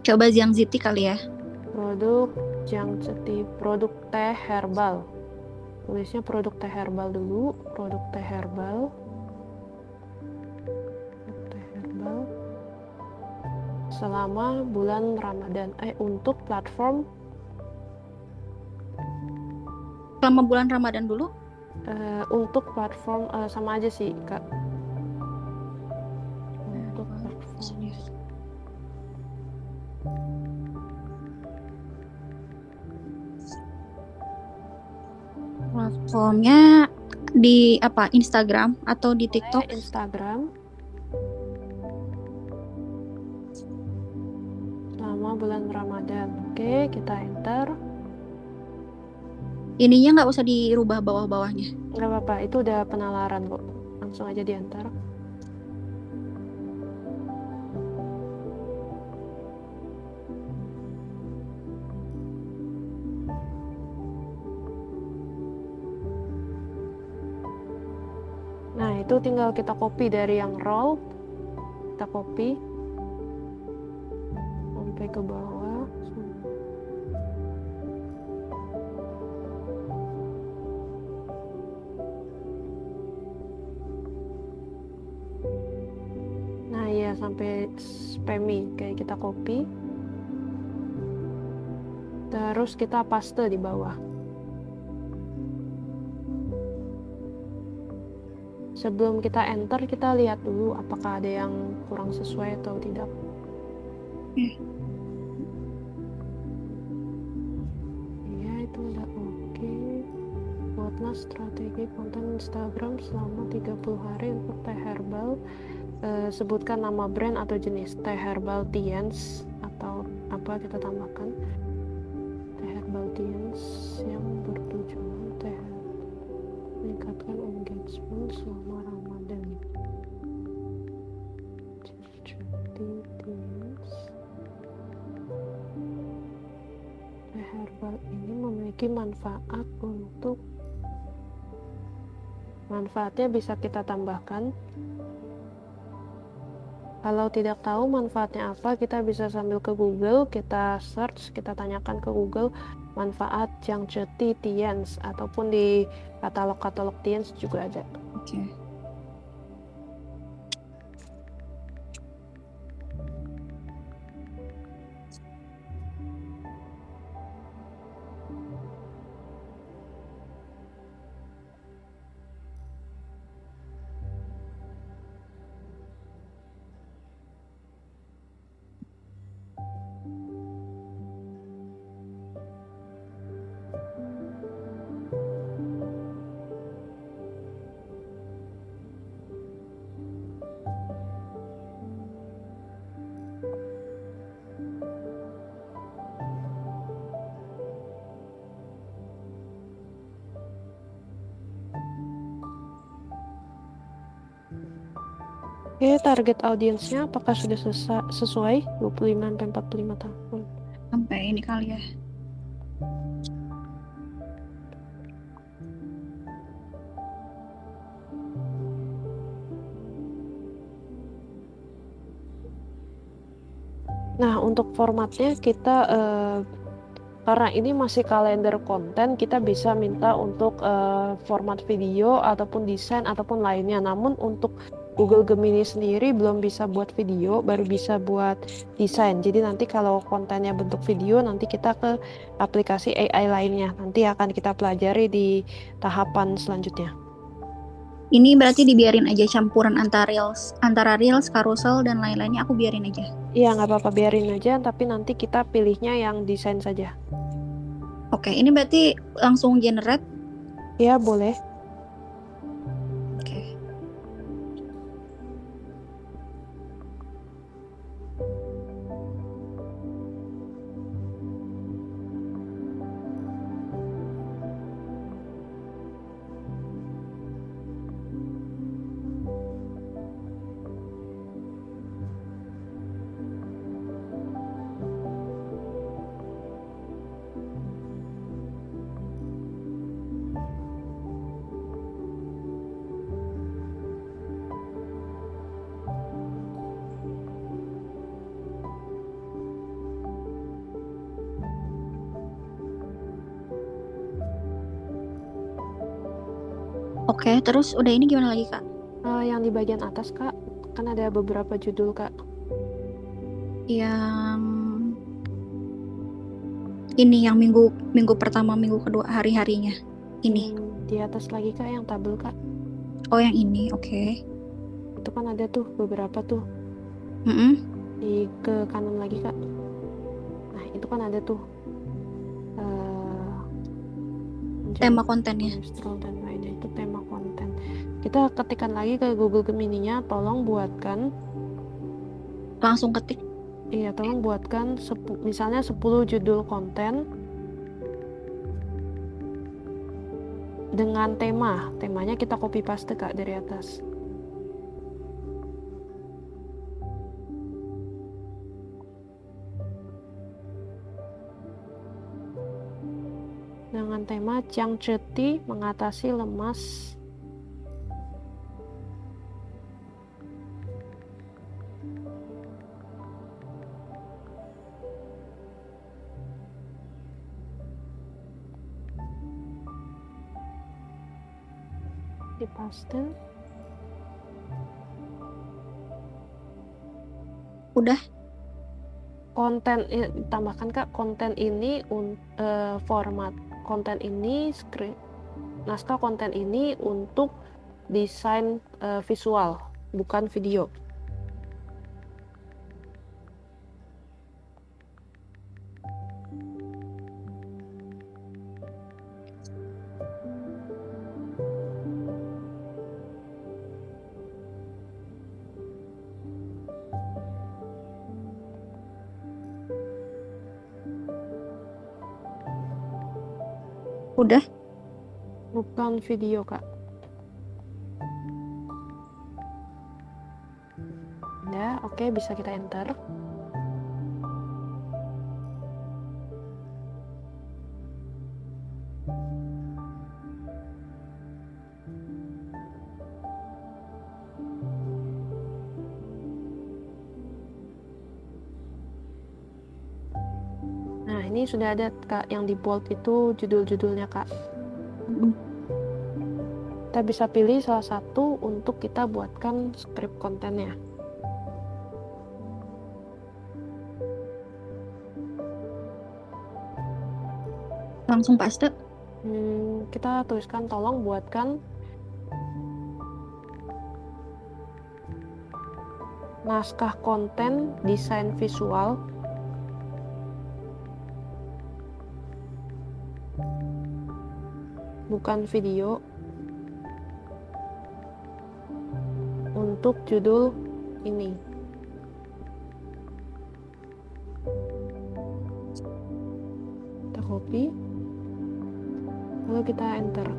Coba Zhang Ziti kali ya. Produk Jiang Ceti, produk teh herbal. Tulisnya produk teh herbal dulu, produk teh herbal. Teh herbal selama bulan Ramadan. Untuk platform Selama bulan Ramadan dulu. untuk platform sama aja sih Kak. Untuk platform platformnya di apa? Instagram atau di TikTok? Instagram selama bulan Ramadan. Oke, kita enter. Ininya nggak usah dirubah bawah-bawahnya. Nggak apa-apa, itu udah penalaran kok. Langsung aja di enter. Nah, itu tinggal kita copy dari yang roll. Kita copy sampai ke bawah. Nah, ya sampai spammy kayak kita copy. Terus kita paste di bawah. Sebelum kita enter, kita lihat dulu apakah ada yang kurang sesuai atau tidak. Iya, itu udah oke. Buatlah strategi konten Instagram selama 30 hari untuk teh herbal. Sebutkan nama brand atau jenis teh herbal Tiens atau apa kita tambahkan. Teh herbal Tiens yang bertujuan teh meningkatkan engagement selama Ramadan. Jadi Tiens teh herbal ini memiliki manfaatnya bisa kita tambahkan. Kalau tidak tahu manfaatnya apa, kita bisa sambil ke Google, kita search, kita tanyakan ke Google manfaat Jiang Ceti Tiens, ataupun di katalog-katalog Tiens juga ada. Oke. Oke, target audiensnya apakah sudah sesuai 25-45 tahun? Sampai ini kali ya. Nah, untuk formatnya kita karena ini masih kalender konten, kita bisa minta untuk format video ataupun desain ataupun lainnya. Namun untuk Google Gemini sendiri belum bisa buat video, baru bisa buat desain. Jadi nanti kalau kontennya bentuk video, nanti kita ke aplikasi AI lainnya. Nanti akan kita pelajari di tahapan selanjutnya. Ini berarti dibiarin aja campuran antara reels, carousel dan lain-lainnya aku biarin aja. Iya, nggak apa-apa, biarin aja. Tapi nanti kita pilihnya yang desain saja. Oke, ini berarti langsung generate. Iya, boleh. Oke. Oke, terus udah ini gimana lagi Kak? Yang di bagian atas Kak, kan ada beberapa judul Kak. Yang ini yang minggu pertama, minggu kedua, hari-harinya. Ini. Di atas lagi Kak yang tabel Kak. Oh yang ini, oke. Itu kan ada tuh beberapa tuh. Mm-mm. Ke kanan lagi Kak. Nah itu kan ada tuh Tema kontennya. dan lainnya, itu tema konten. Kita ketikkan lagi ke Google Gemini-nya, tolong buatkan, Langsung ketik. iya tolong buatkan misalnya 10 judul konten dengan temanya kita copy paste Kak dari atas. Dengan tema Jiang Zheti mengatasi lemas. Di paste. Udah. Konten tambahkan Kak, konten ini format konten ini naskah konten ini untuk desain visual, bukan video. Udah. Bukan video Kak. Ya, oke, bisa kita enter. Nah, ini sudah ada Kak, yang di bold itu judul-judulnya Kak. Kita bisa pilih salah satu untuk kita buatkan script kontennya. Langsung paste. Kita tuliskan tolong buatkan naskah konten desain visual bukan video untuk judul ini. Kita copy, lalu kita enter.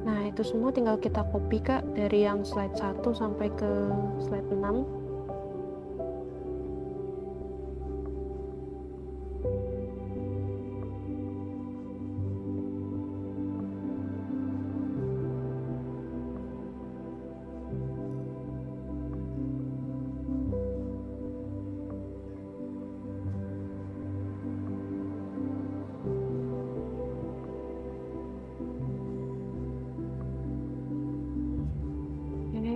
Nah, itu semua tinggal kita copy Kak dari yang slide 1 sampai ke slide 6.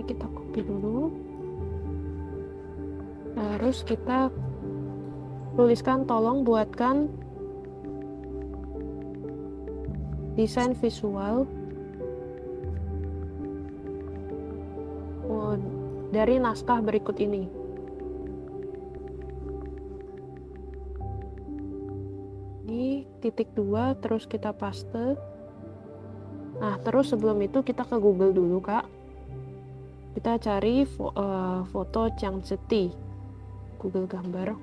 Kita copy dulu, terus kita tuliskan tolong buatkan desain visual dari naskah berikut ini. Ini titik 2, terus kita paste. Nah, terus sebelum itu kita ke Google dulu Kak. Kita cari foto Jiang Zheti, Google gambar.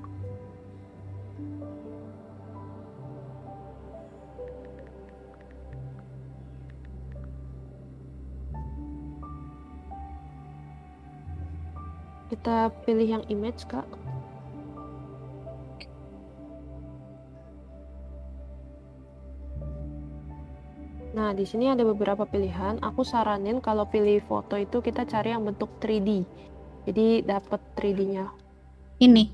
Kita pilih yang image, Kak. Nah, di sini ada beberapa pilihan. Aku saranin kalau pilih foto itu kita cari yang bentuk 3D. Jadi dapat 3D-nya. Ini.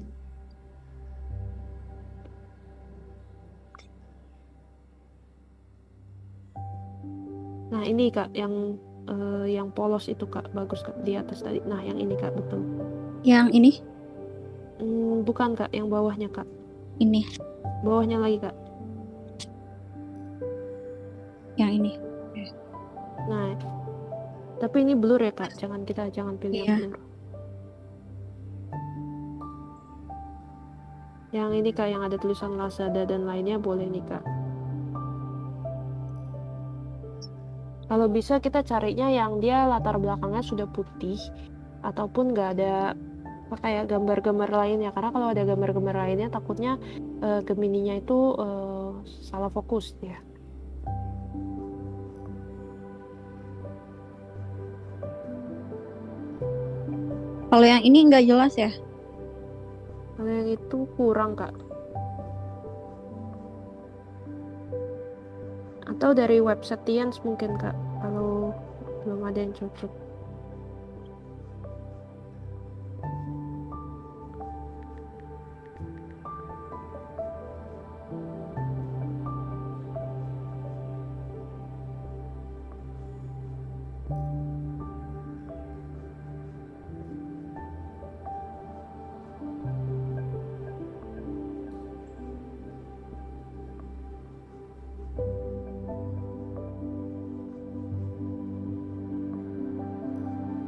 Nah, ini Kak yang polos itu Kak, bagus Kak di atas tadi. Nah, yang ini Kak, betul. Yang ini? Bukan Kak, yang bawahnya Kak. Ini. Bawahnya lagi Kak. Yang ini. Nah, tapi ini blur ya Kak. Jangan pilih Iya. yang blur. Yang ini Kak, yang ada tulisan Lazada dan lainnya boleh nih Kak. Kalau bisa kita carinya yang dia latar belakangnya sudah putih ataupun nggak ada kayak gambar-gambar lainnya, karena kalau ada gambar-gambar lainnya takutnya Gemininya itu salah fokus ya. Kalau yang ini nggak jelas ya? Kalau yang itu kurang Kak. Atau dari website Tians mungkin Kak, kalau belum ada yang cocok.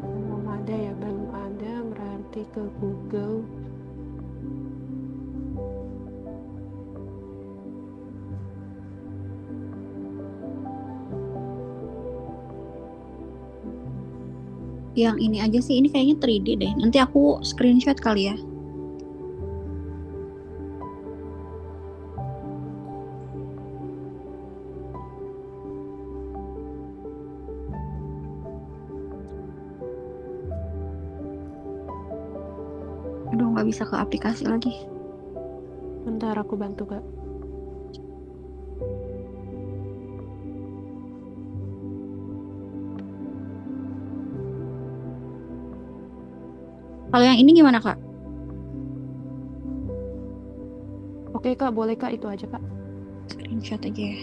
Belum ada berarti ke Google. Yang ini aja sih, ini kayaknya 3D deh. Nanti aku screenshot kali ya. Aduh, nggak bisa ke aplikasi lagi. Bentar aku bantu Kak. Kalau yang ini gimana Kak? Oke Kak, boleh Kak, itu aja Kak. Screenshot aja ya.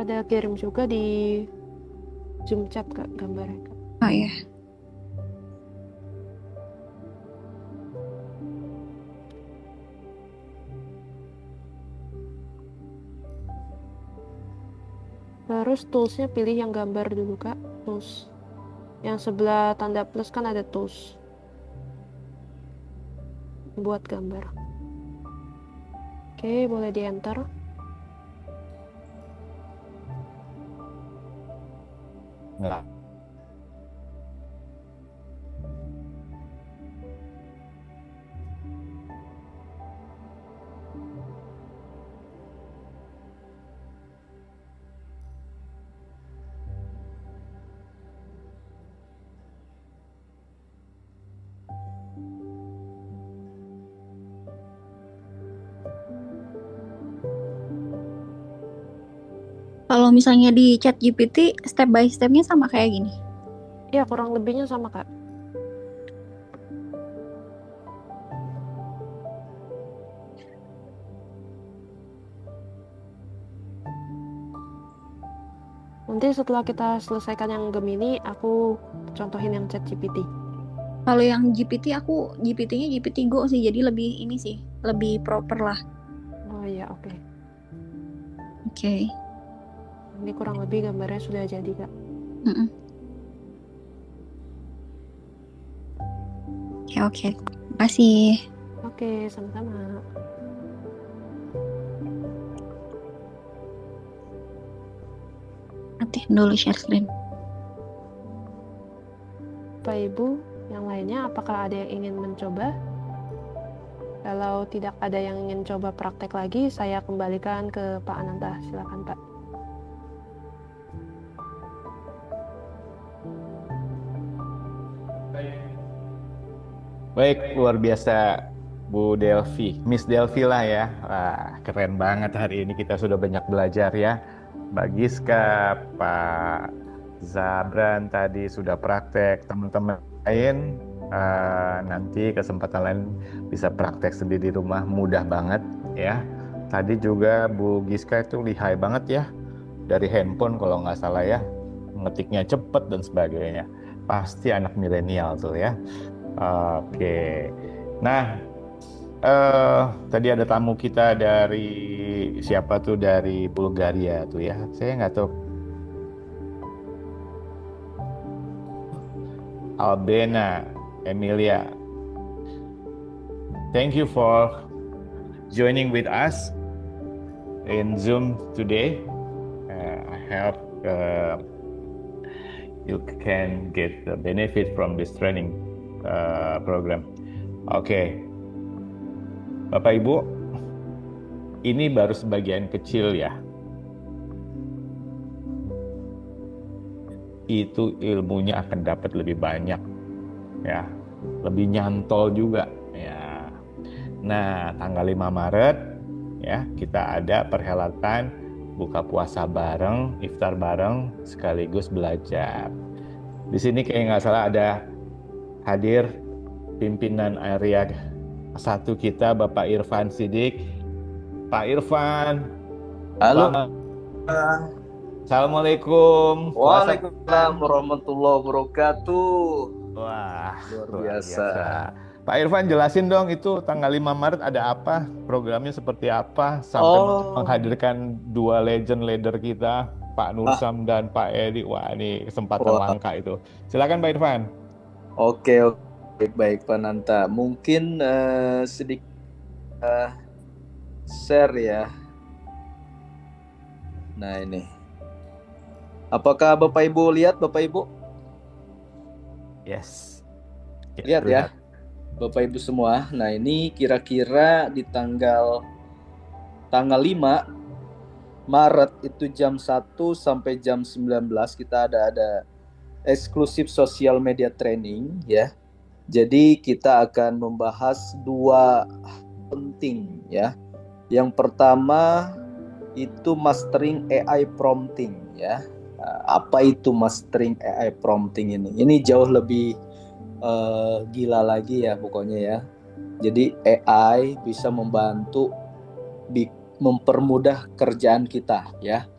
Ada kirim juga di Zoom chat Kak gambarnya Kak. Oh ya. Terus toolsnya pilih yang gambar dulu Kak. Tools. Yang sebelah tanda plus kan ada tools. Buat gambar. Oke, boleh di enter. Nggak. Kalau misalnya di chat GPT, step by stepnya sama kayak gini. Ya, kurang lebihnya sama Kak. Nanti setelah kita selesaikan yang Gemini, aku contohin yang chat GPT. Kalau yang GPT GPT-nya GPT Go sih, jadi lebih ini sih, lebih proper lah. Oh iya, oke. Oke. Ini kurang lebih gambarnya sudah jadi Kak. Oke. Makasih. Oke, sama-sama. matiin dulu share screen. Bapak Ibu yang lainnya, apakah ada yang ingin mencoba? Kalau tidak ada yang ingin coba praktek lagi, saya kembalikan ke Pak Ananta. Silakan, Pak. Baik, luar biasa Bu Delvi, Miss Delvi lah ya. Wah, keren banget hari ini kita sudah banyak belajar ya. Mbak Giska, Pak Zabran tadi sudah praktek, teman-teman lain nanti kesempatan lain bisa praktek sendiri di rumah, mudah banget ya. Tadi juga Bu Giska itu lihai banget ya, dari handphone kalau nggak salah ya, ngetiknya cepet dan sebagainya. Pasti anak milenial tuh ya. Oke, nah tadi ada tamu kita dari siapa tuh, dari Bulgaria tuh ya, saya nggak tahu. Albena Emilia, thank you for joining with us in Zoom today. I hope you can get the benefit from this training program. Oke. Bapak Ibu, ini baru sebagian kecil ya. Itu ilmunya akan dapat lebih banyak ya, lebih nyantol juga ya. Nah, tanggal 5 Maret ya, kita ada perhelatan buka puasa bareng, iftar bareng, sekaligus belajar. Di sini kayak nggak salah ada hadir pimpinan area 1 kita, Bapak Irfan Sidik. Pak Irfan. Halo. Assalamualaikum. Waalaikumsalam warahmatullahi wabarakatuh. Wah, luar biasa. Pak Irfan, jelasin dong itu tanggal 5 Maret ada apa? Programnya seperti apa? Sampai menghadirkan 2 legend leader kita, Pak Nursam dan Pak Edi. Wah, ini kesempatan langka itu. Silakan Pak Irfan. Oke. Baik Pak Nanta. Mungkin sedikit share ya. Nah ini. Apakah Bapak Ibu lihat, Bapak Ibu? Yes. Lihat ya, Bapak Ibu semua. Nah ini kira-kira di tanggal 5 Maret itu jam 1 sampai jam 19 kita ada eksklusif social media training ya. Jadi kita akan membahas 2 penting ya. Yang pertama itu mastering AI prompting ya. Apa itu mastering AI prompting ini? Ini jauh lebih gila lagi ya pokoknya ya. Jadi AI bisa membantu mempermudah kerjaan kita ya.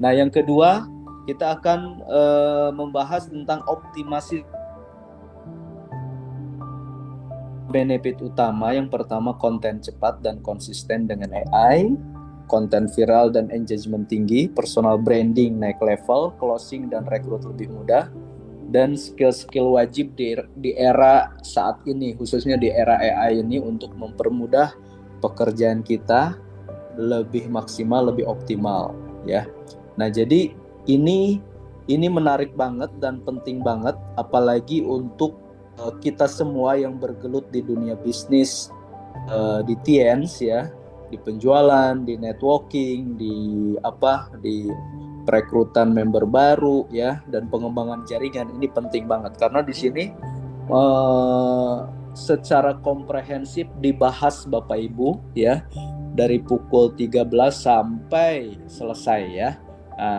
Nah yang kedua kita akan membahas tentang optimasi benefit utama. Yang pertama konten cepat dan konsisten dengan AI, konten viral dan engagement tinggi, personal branding naik level, closing dan rekrut lebih mudah, dan skill-skill wajib di era saat ini, khususnya di era AI ini untuk mempermudah pekerjaan kita lebih maksimal, lebih optimal ya. Nah jadi ini menarik banget dan penting banget, apalagi untuk kita semua yang bergelut di dunia bisnis, di TNs ya, di penjualan, di networking, di perekrutan member baru ya, dan pengembangan jaringan. Ini penting banget karena di sini secara komprehensif dibahas Bapak Ibu ya, dari pukul 13 sampai selesai ya.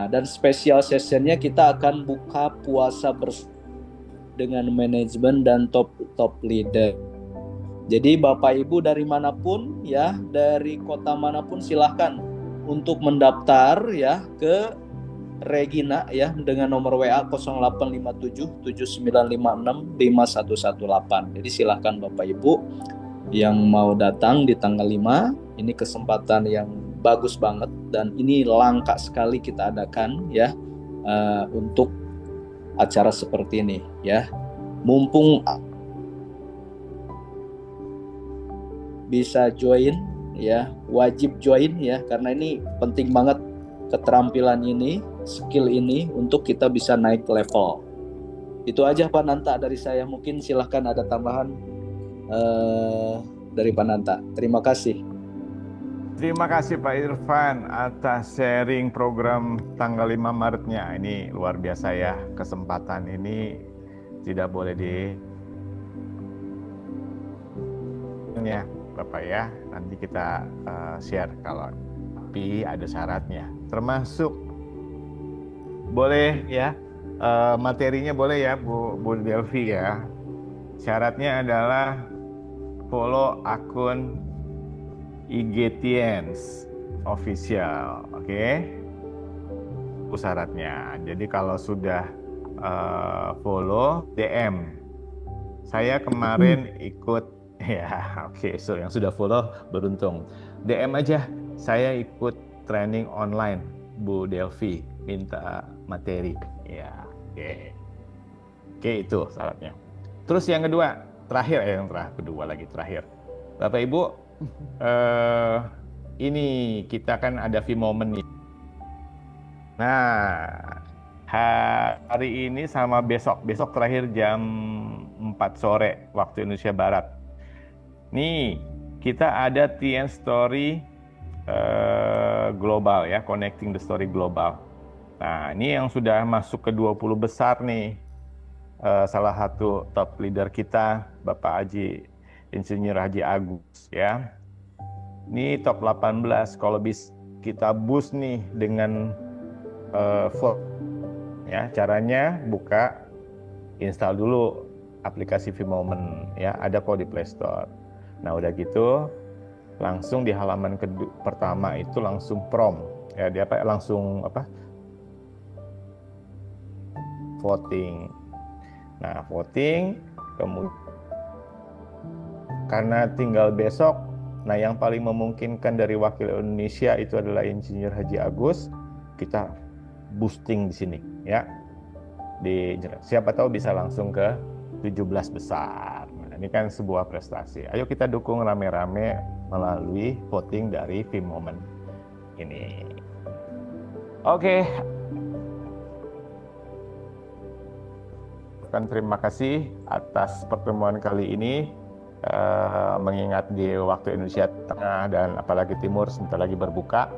Dan special sessionnya kita akan buka puasa bersama dengan manajemen dan top leader. Jadi Bapak Ibu dari manapun ya, dari kota manapun silahkan untuk mendaftar ya ke Regina ya dengan nomor WA 0857 7956 5118. Jadi silahkan Bapak Ibu yang mau datang di tanggal 5. Ini kesempatan yang bagus banget dan ini langka sekali kita adakan ya untuk acara seperti ini ya. Mumpung bisa join ya, wajib join ya, karena ini penting banget keterampilan ini skill ini untuk kita bisa naik level. Itu aja Pak Nanta dari saya. Mungkin silahkan ada tambahan dari Pak Nanta. Terima kasih. Terima kasih Pak Irfan atas sharing program tanggal 5 Maretnya. Ini luar biasa ya, kesempatan ini tidak boleh ya Bapak ya. Nanti kita share kalau tapi ada syaratnya. Termasuk boleh ya, materinya boleh ya Bu Delvi ya. Syaratnya adalah follow akun IG Tiens official, oke? Itu syaratnya. Jadi kalau sudah follow, DM. Saya kemarin ikut, ya oke, so yang sudah follow beruntung. DM aja, saya ikut training online Bu Delvi, minta materi. Ya, oke. Oke, itu syaratnya. Terus yang kedua, terakhir terakhir. Bapak Ibu, ini kita kan ada V-Moment nih. Nah, hari ini sama besok terakhir jam 4 sore waktu Indonesia Barat. Nih, kita ada TN Story Global ya, Connecting the Story Global. Nah, ini yang sudah masuk ke 20 besar nih. Salah satu top leader kita, Bapak Insinyur Haji Agus ya. Ini top 18, kalau bisa kita boost nih dengan vote. Ya, caranya buka, install dulu aplikasi V-Moment ya, ada kok di Play Store. Nah, udah gitu langsung di halaman pertama itu langsung ya, dia langsung voting. Nah, voting kemudian karena tinggal besok. Nah, yang paling memungkinkan dari wakil Indonesia itu adalah Insinyur Haji Agus. Kita boosting di sini ya. Siapa tahu bisa langsung ke 17 besar. Nah, ini kan sebuah prestasi. Ayo kita dukung rame-rame melalui voting dari V-Moment ini. Oke. Terima kasih atas pertemuan kali ini. Mengingat di waktu Indonesia Tengah dan apalagi Timur sebentar lagi berbuka.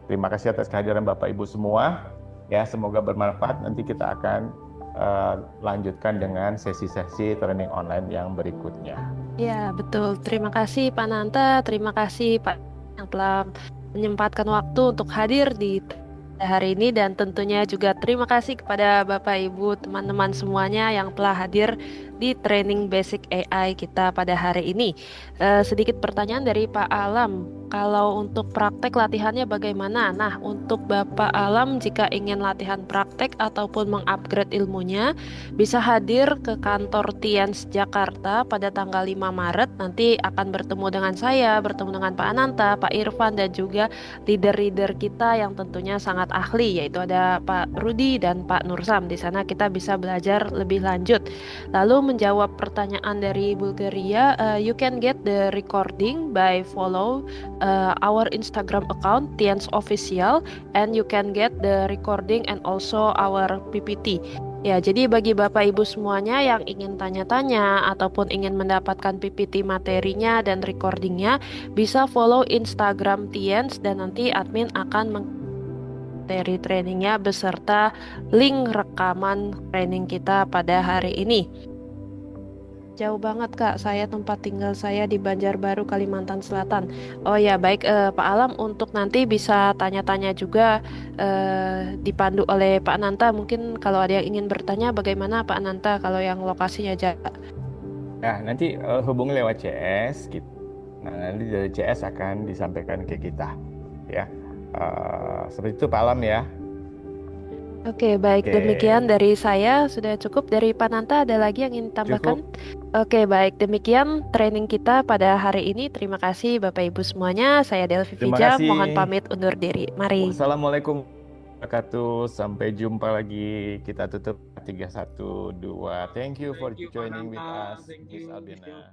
Terima kasih atas kehadiran Bapak Ibu semua. Ya, semoga bermanfaat. Nanti kita akan lanjutkan dengan sesi-sesi training online yang berikutnya. Ya, betul. Terima kasih Pak Nanta, terima kasih Pak yang telah menyempatkan waktu untuk hadir di hari ini, dan tentunya juga terima kasih kepada Bapak Ibu teman-teman semuanya yang telah hadir di training basic AI kita pada hari ini. Sedikit pertanyaan dari Pak Alam, kalau untuk praktek latihannya bagaimana? Nah, untuk Bapak Alam jika ingin latihan praktek ataupun mengupgrade ilmunya, bisa hadir ke kantor Tiens Jakarta pada tanggal 5 Maret. Nanti akan bertemu dengan saya, bertemu dengan Pak Ananta, Pak Irfan, dan juga leader-leader kita yang tentunya sangat ahli, yaitu ada Pak Rudi dan Pak Nursam. Di sana kita bisa belajar lebih lanjut. Lalu menjawab pertanyaan dari Bulgaria, you can get the recording by follow our Instagram account Tiens Official, and you can get the recording and also our PPT. Ya, jadi bagi Bapak Ibu semuanya yang ingin tanya-tanya ataupun ingin mendapatkan PPT materinya dan recordingnya, bisa follow Instagram Tiens dan nanti admin akan materi trainingnya beserta link rekaman training kita pada hari ini. Jauh banget Kak, tempat tinggal saya di Banjarbaru, Kalimantan Selatan. Oh ya, baik Pak Alam, untuk nanti bisa tanya-tanya juga dipandu oleh Pak Nanta. Mungkin kalau ada yang ingin bertanya bagaimana Pak Nanta kalau yang lokasinya jaga. Nah, nanti hubungi lewat CS gitu. Nah, nanti dari CS akan disampaikan ke kita ya. Seperti itu Pak Alam ya. Oke, baik. Demikian dari saya. Sudah cukup dari Pak Nanta. Ada lagi yang ingin ditambahkan? Oke, baik. Demikian training kita pada hari ini. Terima kasih Bapak Ibu semuanya. Saya Delvi Vija. Mohon pamit undur diri. Mari. Wassalamualaikum warahmatullahi wabarakatuh. Sampai jumpa lagi. Kita tutup 3, 1, 2. Thank you for joining with us, Miss Albina.